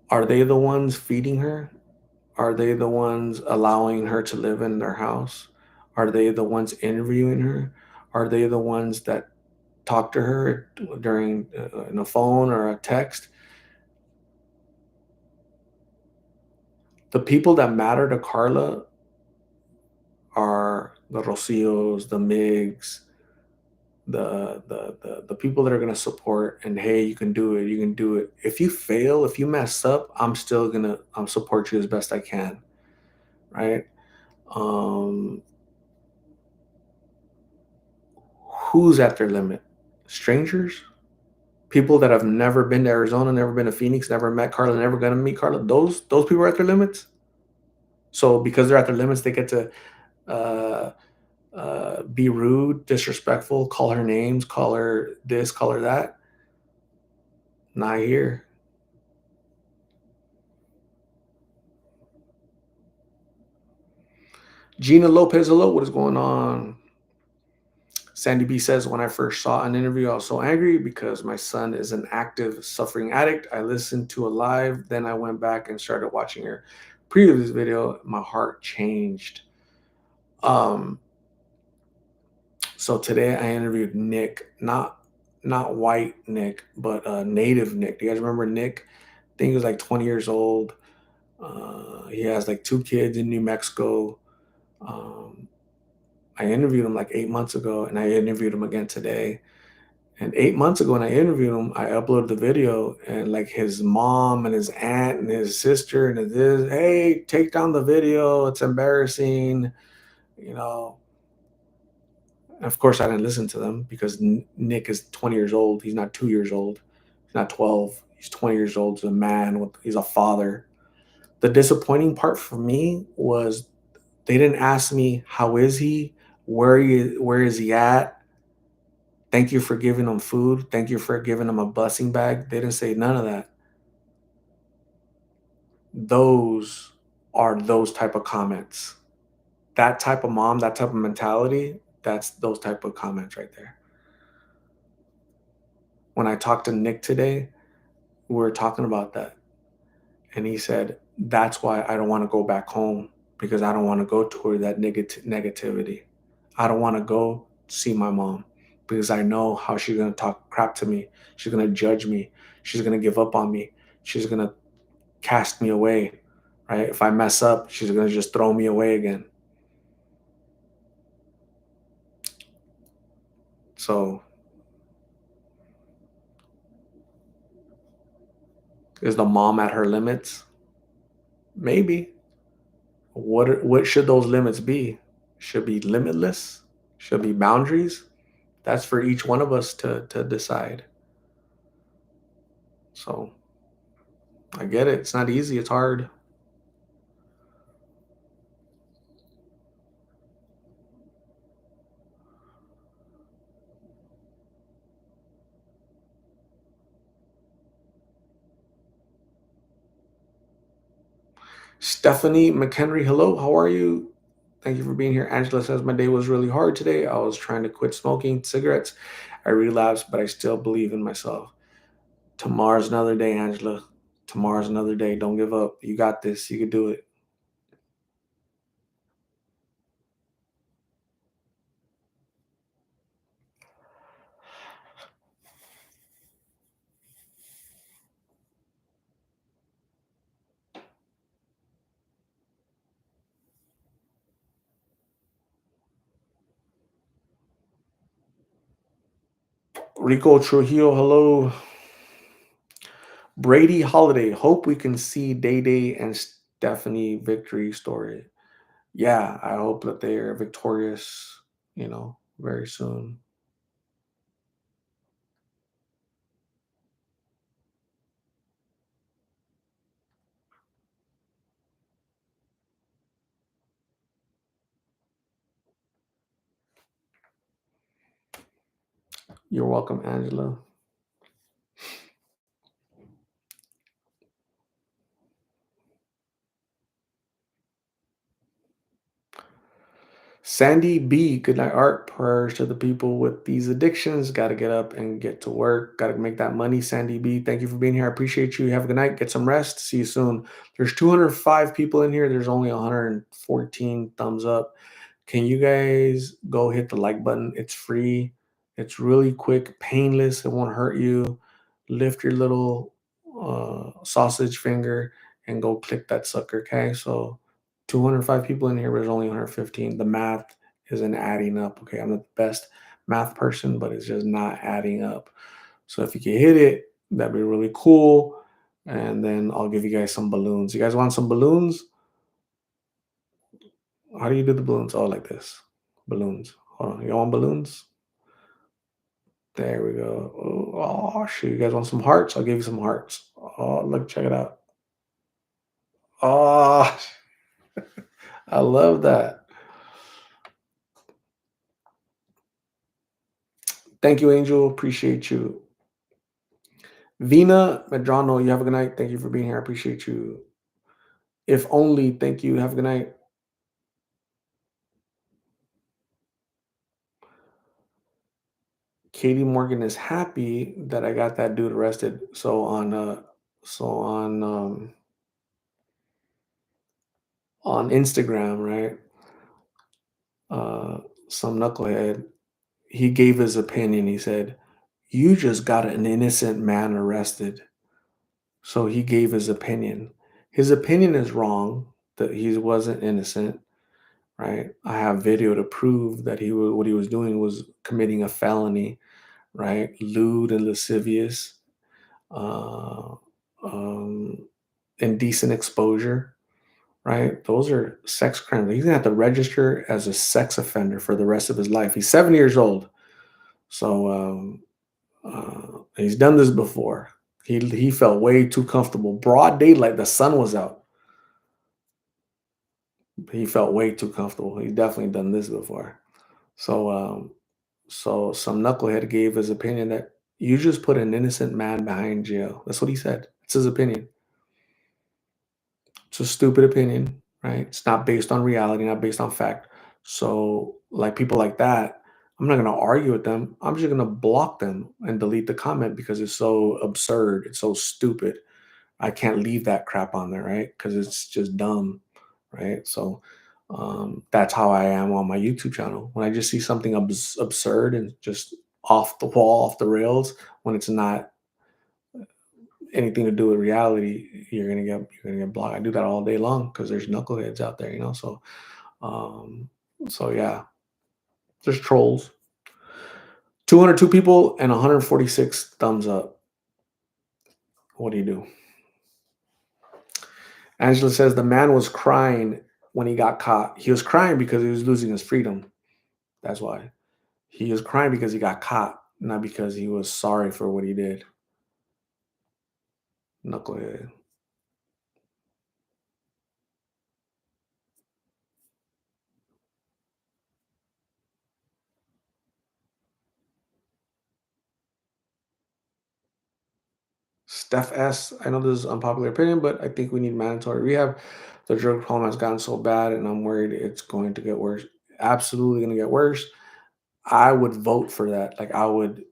A: Are they the ones feeding her? Are they the ones allowing her to live in their house? Are they the ones interviewing her? Are they the ones that talk to her during in a phone or a text? The people that matter to Karla are the Rocios, the Migs, the people that are gonna support and hey, you can do it, you can do it. If you fail, if you mess up, I'm still gonna support you as best I can, right? Um, who's at their limit? Strangers? People that have never been to Arizona, never been to Phoenix, never met Karla, never gonna meet Karla. Those people are at their limits. So because they're at their limits, they get to uh, be rude, disrespectful, call her names, call her this, call her that. Not here. Gina Lopez, hello, what is going on? Sandy B says, when I first saw an interview, I was so angry because my son is an active suffering addict. I listened to a live, then I went back and started watching her previous video. My heart changed. Um, so today I interviewed Nick, not white Nick, but native Nick. Do you guys remember Nick? I think he was like 20 years old. He has like two kids in New Mexico. Um, I interviewed him like 8 months ago, and I interviewed him again today. And 8 months ago, when I interviewed him, I uploaded the video, and like his mom and his aunt and his sister and his, hey, take down the video. It's embarrassing, you know. And of course, I didn't listen to them because Nick is 20 years old. He's not 2 years old. He's not 12. He's 20 years old. He's a man. He's a father. The disappointing part for me was they didn't ask me how is he, where is he at. Thank you for giving him food. Thank you for giving him a busing bag. They didn't say none of that. Those are those type of comments. That type of mom, that type of mentality, that's those type of comments right there. When I talked to Nick today, we were talking about that. And he said, that's why I don't want to go back home because I don't want to go toward that negativity. I don't want to go see my mom because I know how she's going to talk crap to me. She's going to judge me. She's going to give up on me. She's going to cast me away, right? If I mess up, she's going to just throw me away again. So, is the mom at her limits? Maybe. What should those limits be? Should be limitless? Should be boundaries? That's for each one of us to decide. So, I get it. It's not easy. It's hard. Stephanie McHenry, hello. How are you? Thank you for being here. Angela says my day was really hard today. I was trying to quit smoking cigarettes. I relapsed, but I still believe in myself. Tomorrow's another day, Angela. Tomorrow's another day. Don't give up. You got this. You can do it. Rico Trujillo, hello. Brady Holiday, hope we can see Day Day and Stephanie victory story. Yeah, I hope that they are victorious, very soon. You're welcome, Angela. Sandy B, good night, Art. Prayers to the people with these addictions. Got to get up and get to work. Got to make that money, Sandy B. Thank you for being here. I appreciate you. Have a good night. Get some rest. See you soon. There's 205 people in here. There's only 114 thumbs up. Can you guys go hit the like button? It's free. It's really quick, painless. It won't hurt you. Lift your little sausage finger and go click that sucker. Okay. So 205 people in here, but there's only 115. The math isn't adding up. Okay. I'm the best math person, but it's just not adding up. So if you can hit it, that'd be really cool. And then I'll give you guys some balloons. You guys want some balloons? How do you do the balloons? Oh, like this. Balloons. Hold on. You want balloons? There we go. Oh, shoot. You guys want some hearts? I'll give you some hearts. Oh, look, check it out. Oh, I love that. Thank you, Angel. Appreciate you. Vina Medrano, you have a good night. Thank you for being here. I appreciate you. If only, thank you. Have a good night. Katie Morgan is happy that I got that dude arrested. So on Instagram, right? Uh, some knucklehead, he gave his opinion. He said, "You just got an innocent man arrested." So he gave his opinion. His opinion is wrong, that he wasn't innocent, right? I have video to prove that what he was doing was committing a felony, right? Lewd and lascivious, uh, um, indecent exposure, right? Those are sex crimes. He's gonna have to register as a sex offender for the rest of his life. He's 7 years old, so he's done this before. He felt way too comfortable. Broad daylight, the sun was out. He felt way too comfortable. He's definitely done this before. So so some knucklehead gave his opinion that you just put an innocent man behind jail. That's what he said. It's his opinion. It's a stupid opinion, right? It's not based on reality, not based on fact. So, like people like that, I'm not going to argue with them. I'm just going to block them and delete the comment because it's so absurd. It's so stupid. I can't leave that crap on there, right? Because it's just dumb, right? So, that's how I am on my YouTube channel. When I just see something absurd and just off the wall, off the rails, when it's not anything to do with reality, you're gonna get blocked. I do that all day long because there's knuckleheads out there, you know. Um, so yeah, there's trolls. 202 people and 146 thumbs up. What do you do? Angela says the man was crying when he got caught. He was crying because he was losing his freedom. That's why. He was crying because he got caught, not because he was sorry for what he did. Knucklehead. Steph S. I know this is unpopular opinion, but I think we need mandatory rehab. The drug problem has gotten so bad, and I'm worried it's going to get worse. Absolutely going to get worse. I would vote for that. Like I would,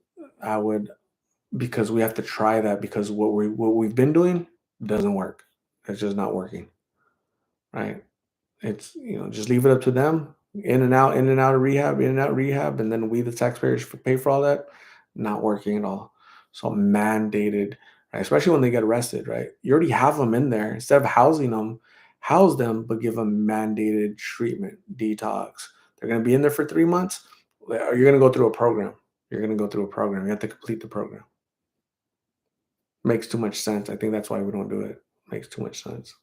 A: because we have to try that because what we've been doing doesn't work. It's just not working, right? It's, just leave it up to them. In and out of rehab, in and out of rehab, and then we, the taxpayers, pay for all that. Not working at all. So mandated, right? Especially when they get arrested, right? You already have them in there. Instead of housing them, house them, but give them mandated treatment, detox. They're going to be in there for 3 months. You're going to go through a program. You're going to go through a program. You have to complete the program. Makes too much sense. I think that's why we don't do it. Makes too much sense.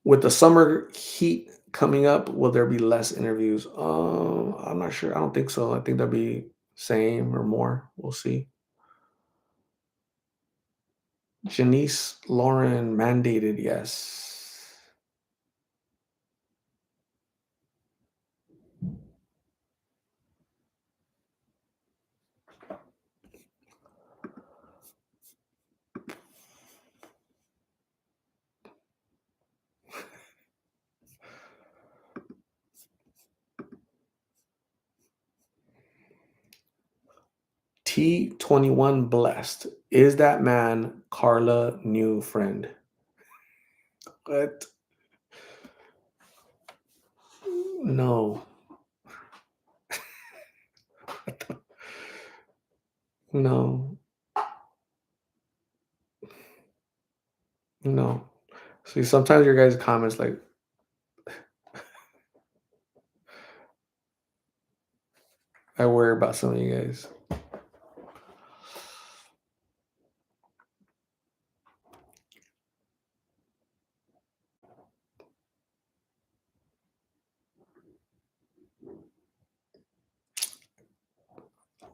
A: With the summer heat coming up, will there be less interviews? I'm not sure. I don't think so. I think there'll be same or more. We'll see. Janice Lauren mandated, yes. T21 blessed. Is that man Karla new friend? What? No, no, no. See, sometimes your guys' comments like, I worry about some of you guys.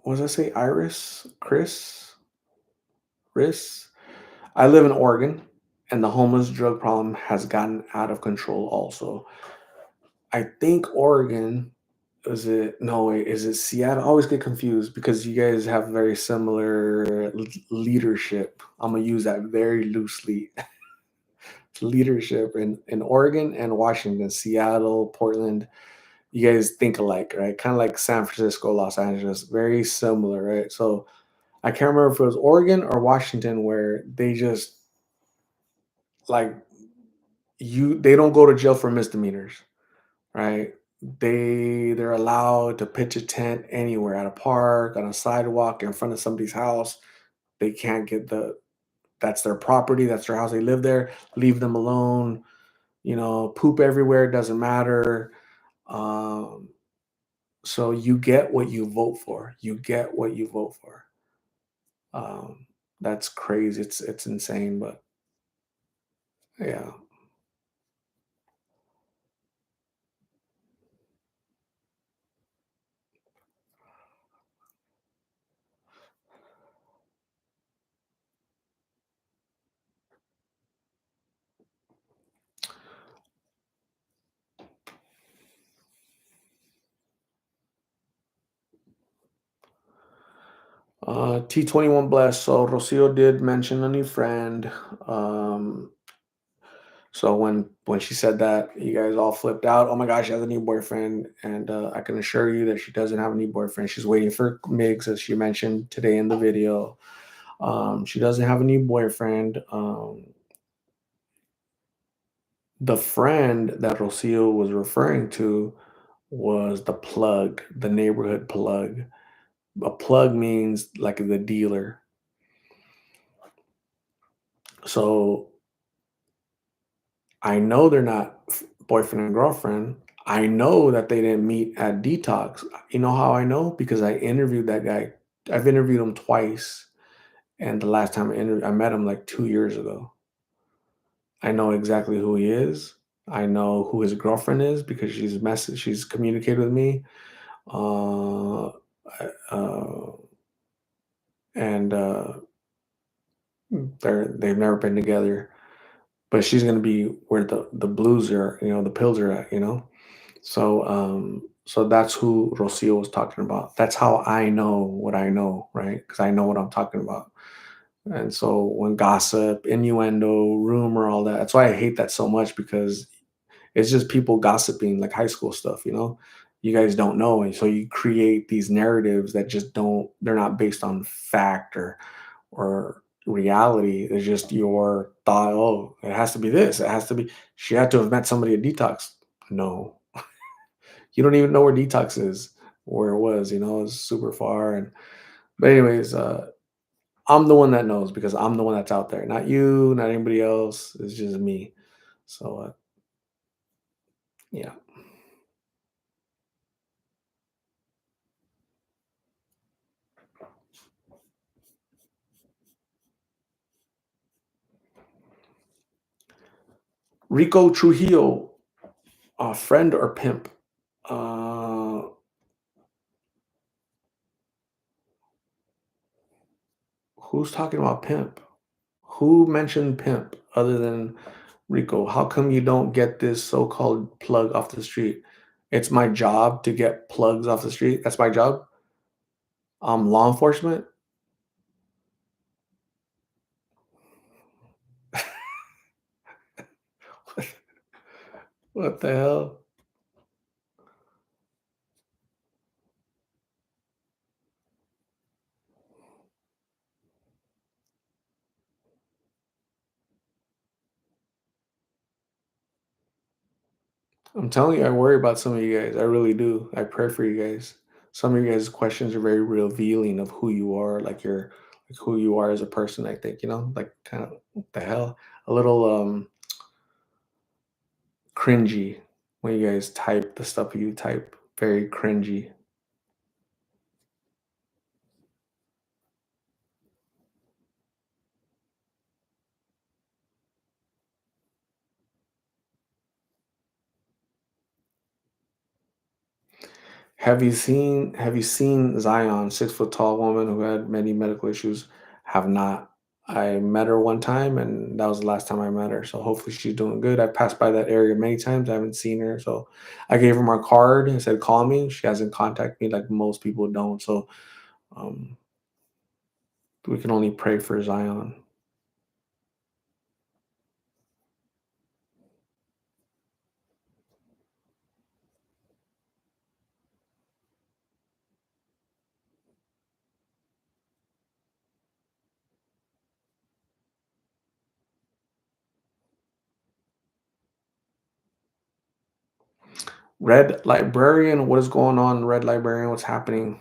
A: What does I say? Iris? Chris? Riss? I live in Oregon, and the homeless drug problem has gotten out of control also. I think Oregon, is it no wait, is it Seattle? I always get confused because you guys have very similar leadership. I'm gonna use that very loosely. leadership in Oregon and Washington, Seattle, Portland. You guys think alike, right? Kind of like San Francisco, Los Angeles, very similar, right? So I can't remember if it was Oregon or Washington where they just like they don't go to jail for misdemeanors, right? They're allowed to pitch a tent anywhere at a park, on a sidewalk, in front of somebody's house. They can't get that's their property, that's their house, they live there, leave them alone, poop everywhere, doesn't matter. Um, so you get what you vote for. You get what you vote for. Um, that's crazy. It's insane, but yeah. T21 Bless. So Rocio did mention a new friend. Um, so when she said that, you guys all flipped out. Oh my gosh, she has a new boyfriend, and I can assure you that she doesn't have a new boyfriend. She's waiting for Migs, as she mentioned today in the video. She doesn't have a new boyfriend. The friend that Rocio was referring to was the plug, the neighborhood plug. A plug means like the dealer. So I know they're not boyfriend and girlfriend. I know that they didn't meet at Detox. You know how I know? Because I interviewed that guy. I've interviewed him twice, and the last time I met him like 2 years ago. I know exactly who he is. I know who his girlfriend is because she's communicated with me. Uh, uh, and they've never been together. But she's gonna be where the blues are, the pills are at, So that's who Rocio was talking about. That's how I know what I know, right? Because I know what I'm talking about. And so when gossip, innuendo, rumor, all that, that's why I hate that so much because it's just people gossiping like high school stuff. You guys don't know. And so you create these narratives that just they're not based on fact or reality. It's just your thought, oh, it has to be this. It has to be she had to have met somebody at detox. No. You don't even know where detox is, where it was, it's super far. And but anyways, I'm the one that knows because I'm the one that's out there. Not you, not anybody else. It's just me. So yeah. Rico Trujillo, friend or pimp? Uh who's talking about pimp? Who mentioned pimp other than Rico? How come you don't get this so-called plug off the street? It's my job to get plugs off the street. That's my job. Law enforcement. What the hell? I'm telling you, I worry about some of you guys. I really do. I pray for you guys. Some of you guys' questions are very revealing of who you are, like who you are as a person. I think like kind of what the hell, a little cringy when you guys type the stuff you type. Very cringy. Have you seen Zion, 6 foot tall woman who had many medical issues? Have not. I met her one time and that was the last time I met her. So hopefully she's doing good. I passed by that area many times. I haven't seen her. So I gave her my card and said, call me. She hasn't contacted me like most people don't. So um, we can only pray for Zion. Red Librarian, what is going on, Red Librarian? What's happening?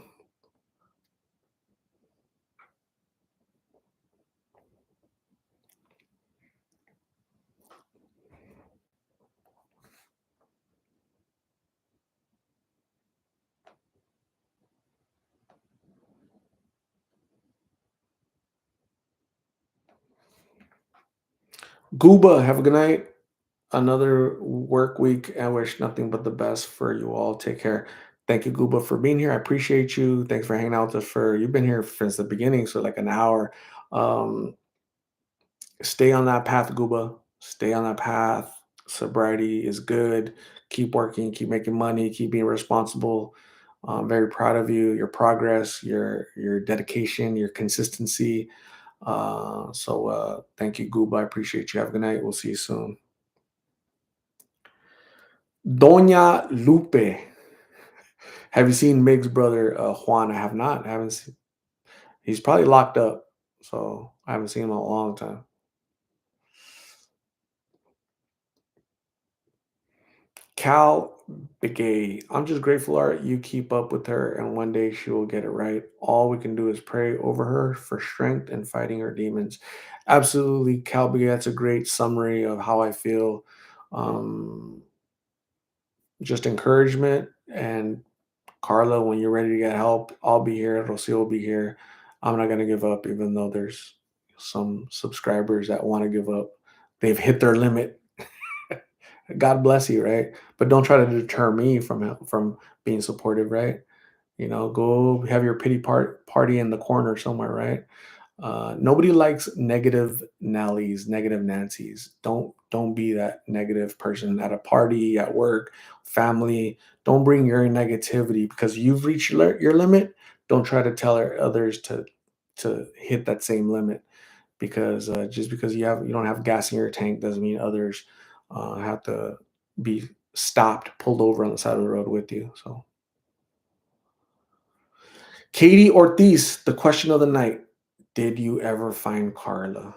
A: Gooba, have a good night. Another work week. I wish nothing but the best for you all. Take care. Thank you, Gooba, for being here. I appreciate you. Thanks for hanging out with us for you've been here since the beginning, so like an hour. Um, Stay on that path, Gooba. Stay on that path. Sobriety is good. Keep working, keep making money, keep being responsible. I'm very proud of you, your progress, your dedication, your consistency. Thank you, Gooba. I appreciate you. Have a good night. We'll see you soon. Doña Lupe. Have you seen Mig's brother Juan? I have not. I haven't seen. He's probably locked up, so I haven't seen him in a long time. Cal Begay, I'm just grateful, Art, you keep up with her, and one day she will get it right. All we can do is pray over her for strength and fighting her demons. Absolutely, Cal Begay. That's a great summary of how I feel. Um, just encouragement and Karla, when you're ready to get help, I'll be here. Rocio will be here. I'm not gonna give up, even though there's some subscribers that want to give up. They've hit their limit. God bless you, right? But don't try to deter me from being supportive, right? Go have your party in the corner somewhere, right? Nobody likes negative Nellies, negative Nancy's. Don't be that negative person at a party, at work, family. Don't bring your negativity because you've reached your limit. Don't try to tell others to hit that same limit because just because you don't have gas in your tank doesn't mean others have to be stopped, pulled over on the side of the road with you. So, Katie Ortiz, the question of the night: did you ever find Karla?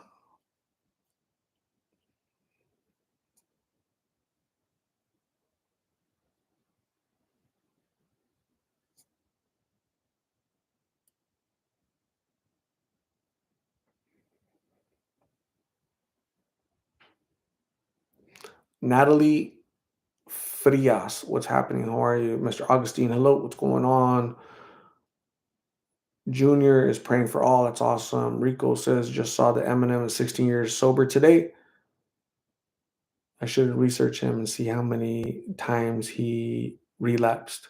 A: Natalie Frias, what's happening? How are you? Mr. Augustine, hello, what's going on? Junior is praying for all. That's awesome. Rico says, just saw the Eminem is 16 years sober today. I should research him and see how many times he relapsed.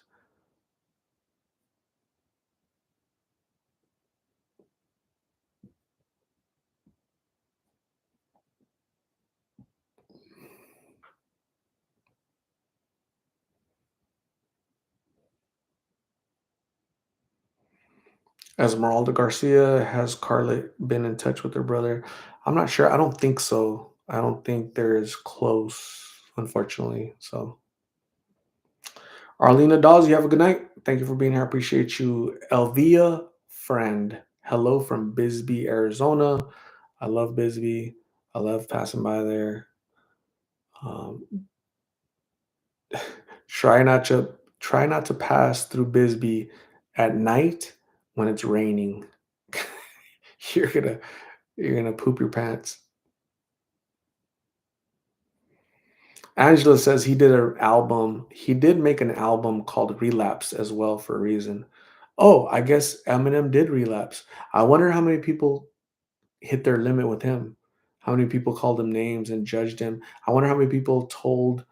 A: Esmeralda Garcia, has Carla been in touch with her brother? I'm not sure. I don't think so. I don't think they're as close, unfortunately. So, Arlena Dawes, you have a good night. Thank you for being here. I appreciate you. Elvia Friend, hello from Bisbee, Arizona. I love Bisbee. I love passing by there. Um, try not to try not to pass through Bisbee at night when it's raining. you're gonna you're gonna poop your pants. Angela says he did make an album called Relapse as well for a reason. Oh, I guess Eminem did relapse. I wonder how many people hit their limit with him. How many people called him names and judged him. I wonder how many people told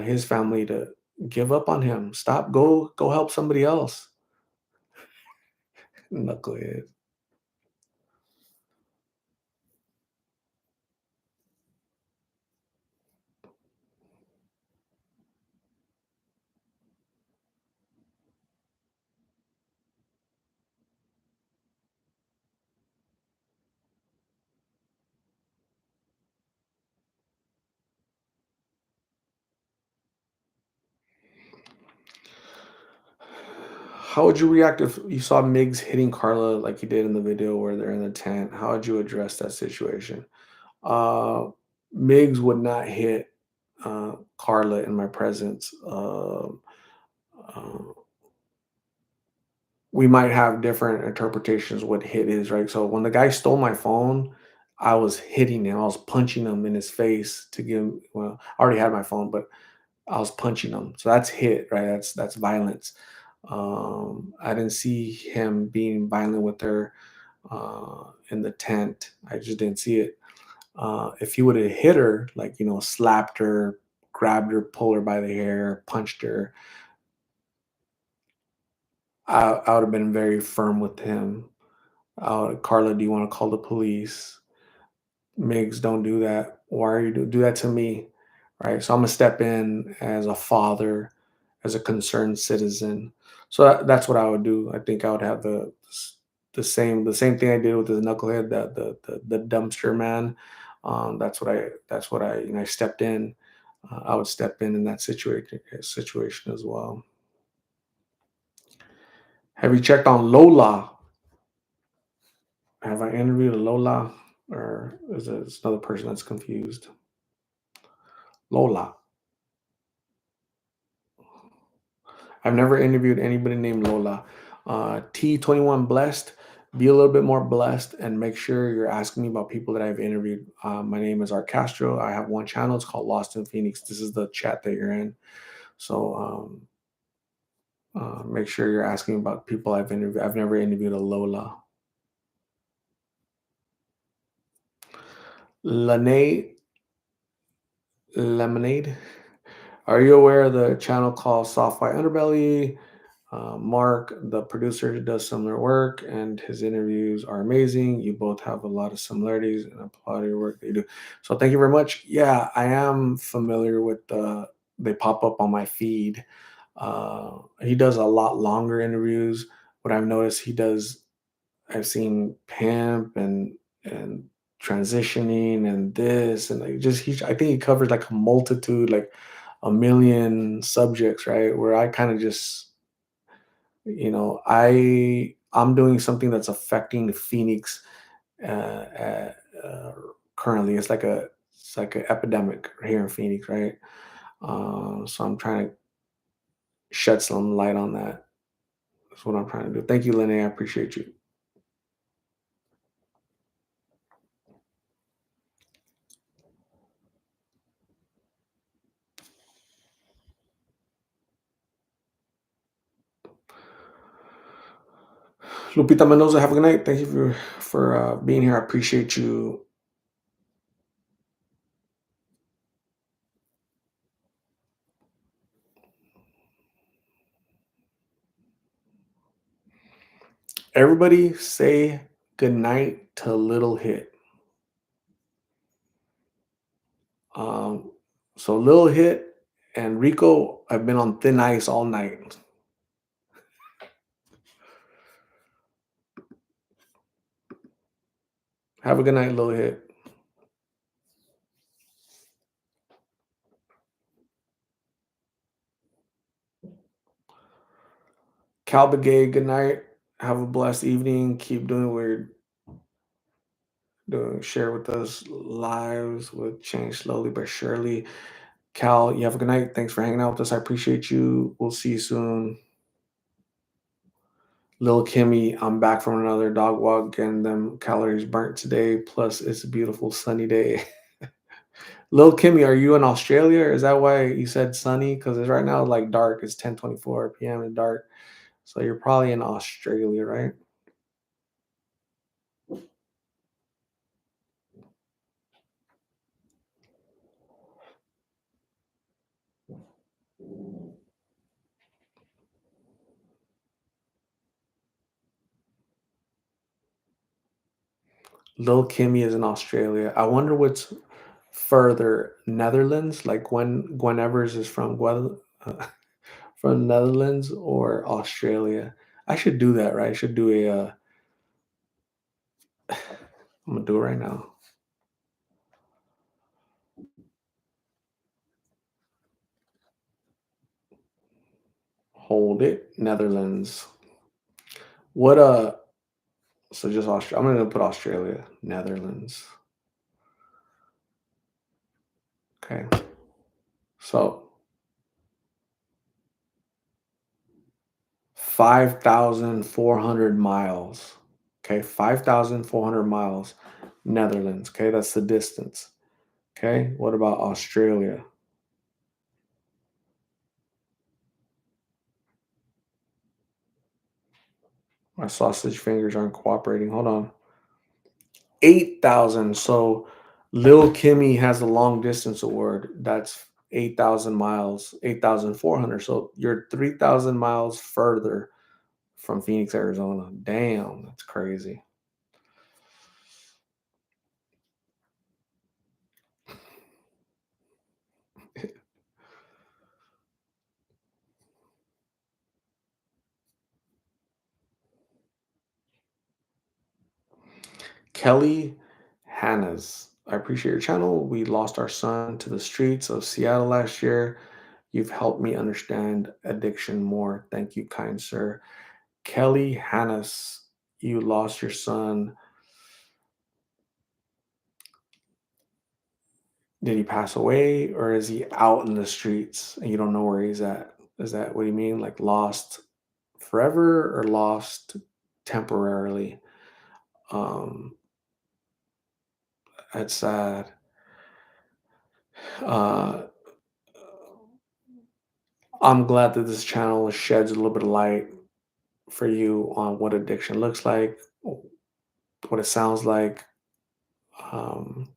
A: his family to give up on him. Stop. Go help somebody else. Knucklehead. How would you react if you saw Miggs hitting Carla like he did in the video where they're in the tent? How would you address that situation? Uh, Miggs would not hit. Karla in my presence. Uh, we might have different interpretations what hit is, right? So when the guy stole my phone, I was hitting him. I was punching him in his face to give him, well, I already had my phone, but I was punching him. So that's hit, right? That's violence. I didn't see him being violent with her in the tent. I just didn't see it. If he would have hit her, like, slapped her, grabbed her, pulled her by the hair, punched her, I would have been very firm with him. Carla, do you want to call the police? Migs, don't do that. Why are you do that to me? Right. So I'm gonna step in as a father, as a concerned citizen. So that's what I would do. I think I would have the same thing I did with the knucklehead, the dumpster man. That's what I stepped in. I would step in that situation as well. Have you checked on Lola? Have I interviewed a Lola, or is it another person that's confused? Lola. I've never interviewed anybody named Lola. T21 blessed. Be a little bit more blessed and make sure you're asking me about people that I've interviewed. My name is Art Castro. I have one channel. It's called Lost in Phoenix. This is the chat that you're in. So make sure you're asking about people I've interviewed. I've never interviewed a Lola. Lene Lemonade. Are you aware of the channel called Soft White Underbelly? Mark, the producer, does similar work, and his interviews are amazing. You both have a lot of similarities, and I applaud your work that you do. So, thank you very much. Yeah, I am familiar with They pop up on my feed. He does a lot longer interviews. What I've noticed, he does. I've seen pimp and transitioning and this and like just he. I think he covers like a multitude, like a million subjects, right? Where I kind of just I'm doing something that's affecting the Phoenix currently. It's like an epidemic here in Phoenix, right? So I'm trying to shed some light on that. That's what I'm trying to do. Thank you, Lenny. I appreciate you. Lupita Mendoza, have a good night. Thank you for being here. I appreciate you. Everybody say good night to Little Hit. Um, so Lil Hit and Rico have been on thin ice all night. Have a good night, Lil Hit. Cal Begay, good night. Have a blessed evening. Keep doing what you're doing. Share with us. Lives will change slowly but surely. Cal, you have a good night. Thanks for hanging out with us. I appreciate you. We'll see you soon. Lil Kimmy, I'm back from another dog walk, getting them calories burnt today. Plus, it's a beautiful sunny day. Lil Kimmy, are you in Australia? Is that why you said sunny? Because it's right now like dark. It's 10:24 p.m. and dark. So you're probably in Australia, right? Lil Kimmy is in Australia. I wonder what's further, Netherlands, like Gwen Evers is from from Netherlands or Australia. I should do that, right? I should do I'm gonna do it right now. Hold it, Netherlands. What so just Australia. I'm gonna put Australia, Netherlands. Okay. So 5,400 miles. Okay, 5,400 miles, Netherlands. Okay, that's the distance. Okay, what about Australia? My sausage fingers aren't cooperating. Hold on. 8,000. So Lil Kimmy has a long distance award. That's 8,000 miles, 8,400. So you're 3,000 miles further from Phoenix, Arizona. Damn, that's crazy. Kelly Hannas, I appreciate your channel. We lost our son to the streets of Seattle last year. You've helped me understand addiction more. Thank you, kind sir. Kelly Hannas, you lost your son. Did he pass away or is he out in the streets and you don't know where he's at? Is that what you mean? Like lost forever or lost temporarily? Um, that's sad. Uh, I'm glad that this channel sheds a little bit of light for you on what addiction looks like, what it sounds like. Um,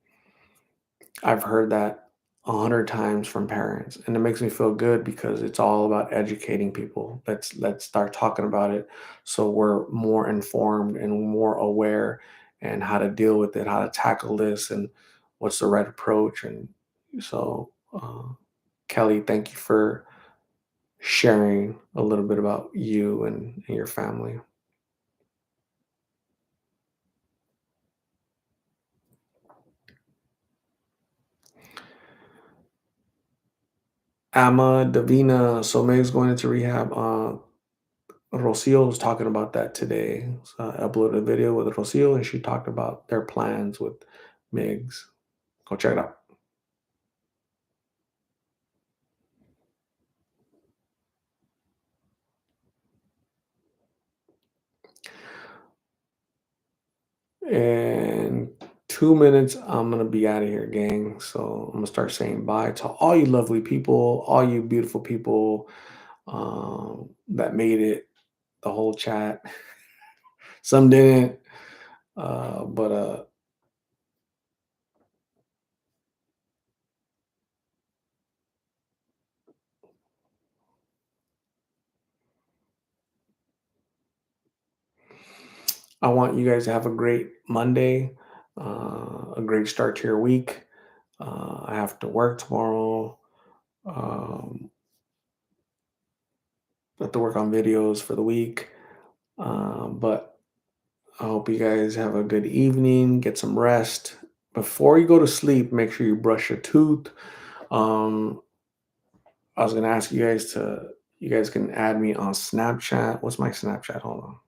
A: I've heard that 100 times from parents, and it makes me feel good because it's all about educating people. Let's start talking about it so we're more informed and more aware and how to deal with it, how to tackle this, and what's the right approach. And so, Kelly, thank you for sharing a little bit about you and your family. Amma Davina, so Meg's going into rehab. Rocio was talking about that today. So I uploaded a video with Rocio, and she talked about their plans with Migs. Go check it out. In 2 minutes, I'm gonna be out of here, gang. So I'm gonna start saying bye to all you lovely people, all you beautiful people that made it the whole chat. Some didn't, but I want you guys to have a great Monday, a great start to your week. I have to work tomorrow. Um, I have to work on videos for the week. But I hope you guys have a good evening, get some rest. Before you go to sleep, make sure you brush your tooth. Um, I was gonna ask you guys to, you guys can add me on Snapchat. What's my Snapchat? Hold on.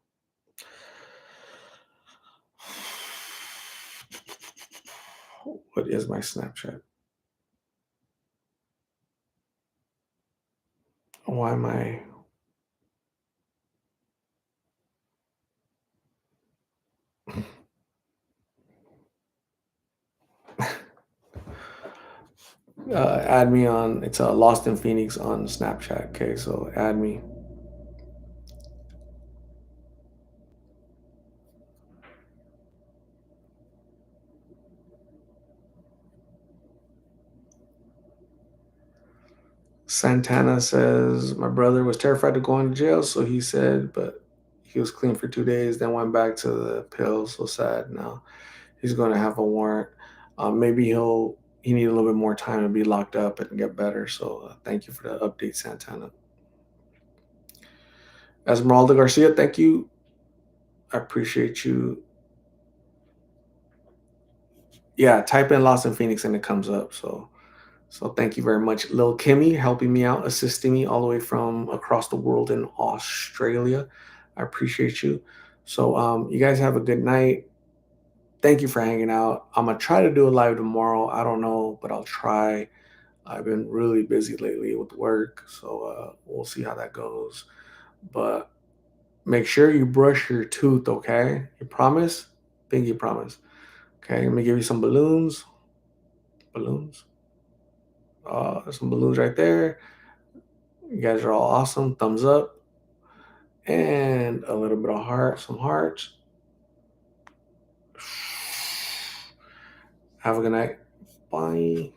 A: What is my Snapchat? Why am I? Add me on. It's Lost in Phoenix on Snapchat. Okay, so add me. Santana says my brother was terrified of going to jail, so he said, but he was clean for 2 days, then went back to the pills. So sad. Now he's going to have a warrant. Maybe he need a little bit more time to be locked up and get better. So thank you for the update, Santana. Esmeralda Garcia, thank you. I appreciate you. Yeah, type in Lost in Phoenix and it comes up. So thank you very much, Lil Kimmy, helping me out, assisting me all the way from across the world in Australia. I appreciate you. So you guys have a good night. Thank you for hanging out. I'm gonna try to do a live tomorrow. I don't know, but I'll try. I've been really busy lately with work, so we'll see how that goes. But make sure you brush your tooth, okay? You promise? Pinky promise. Okay, let me give you some balloons. Balloons. There's some balloons right there. You guys are all awesome. Thumbs up. And a little bit of heart, some hearts. Have a good night. Bye.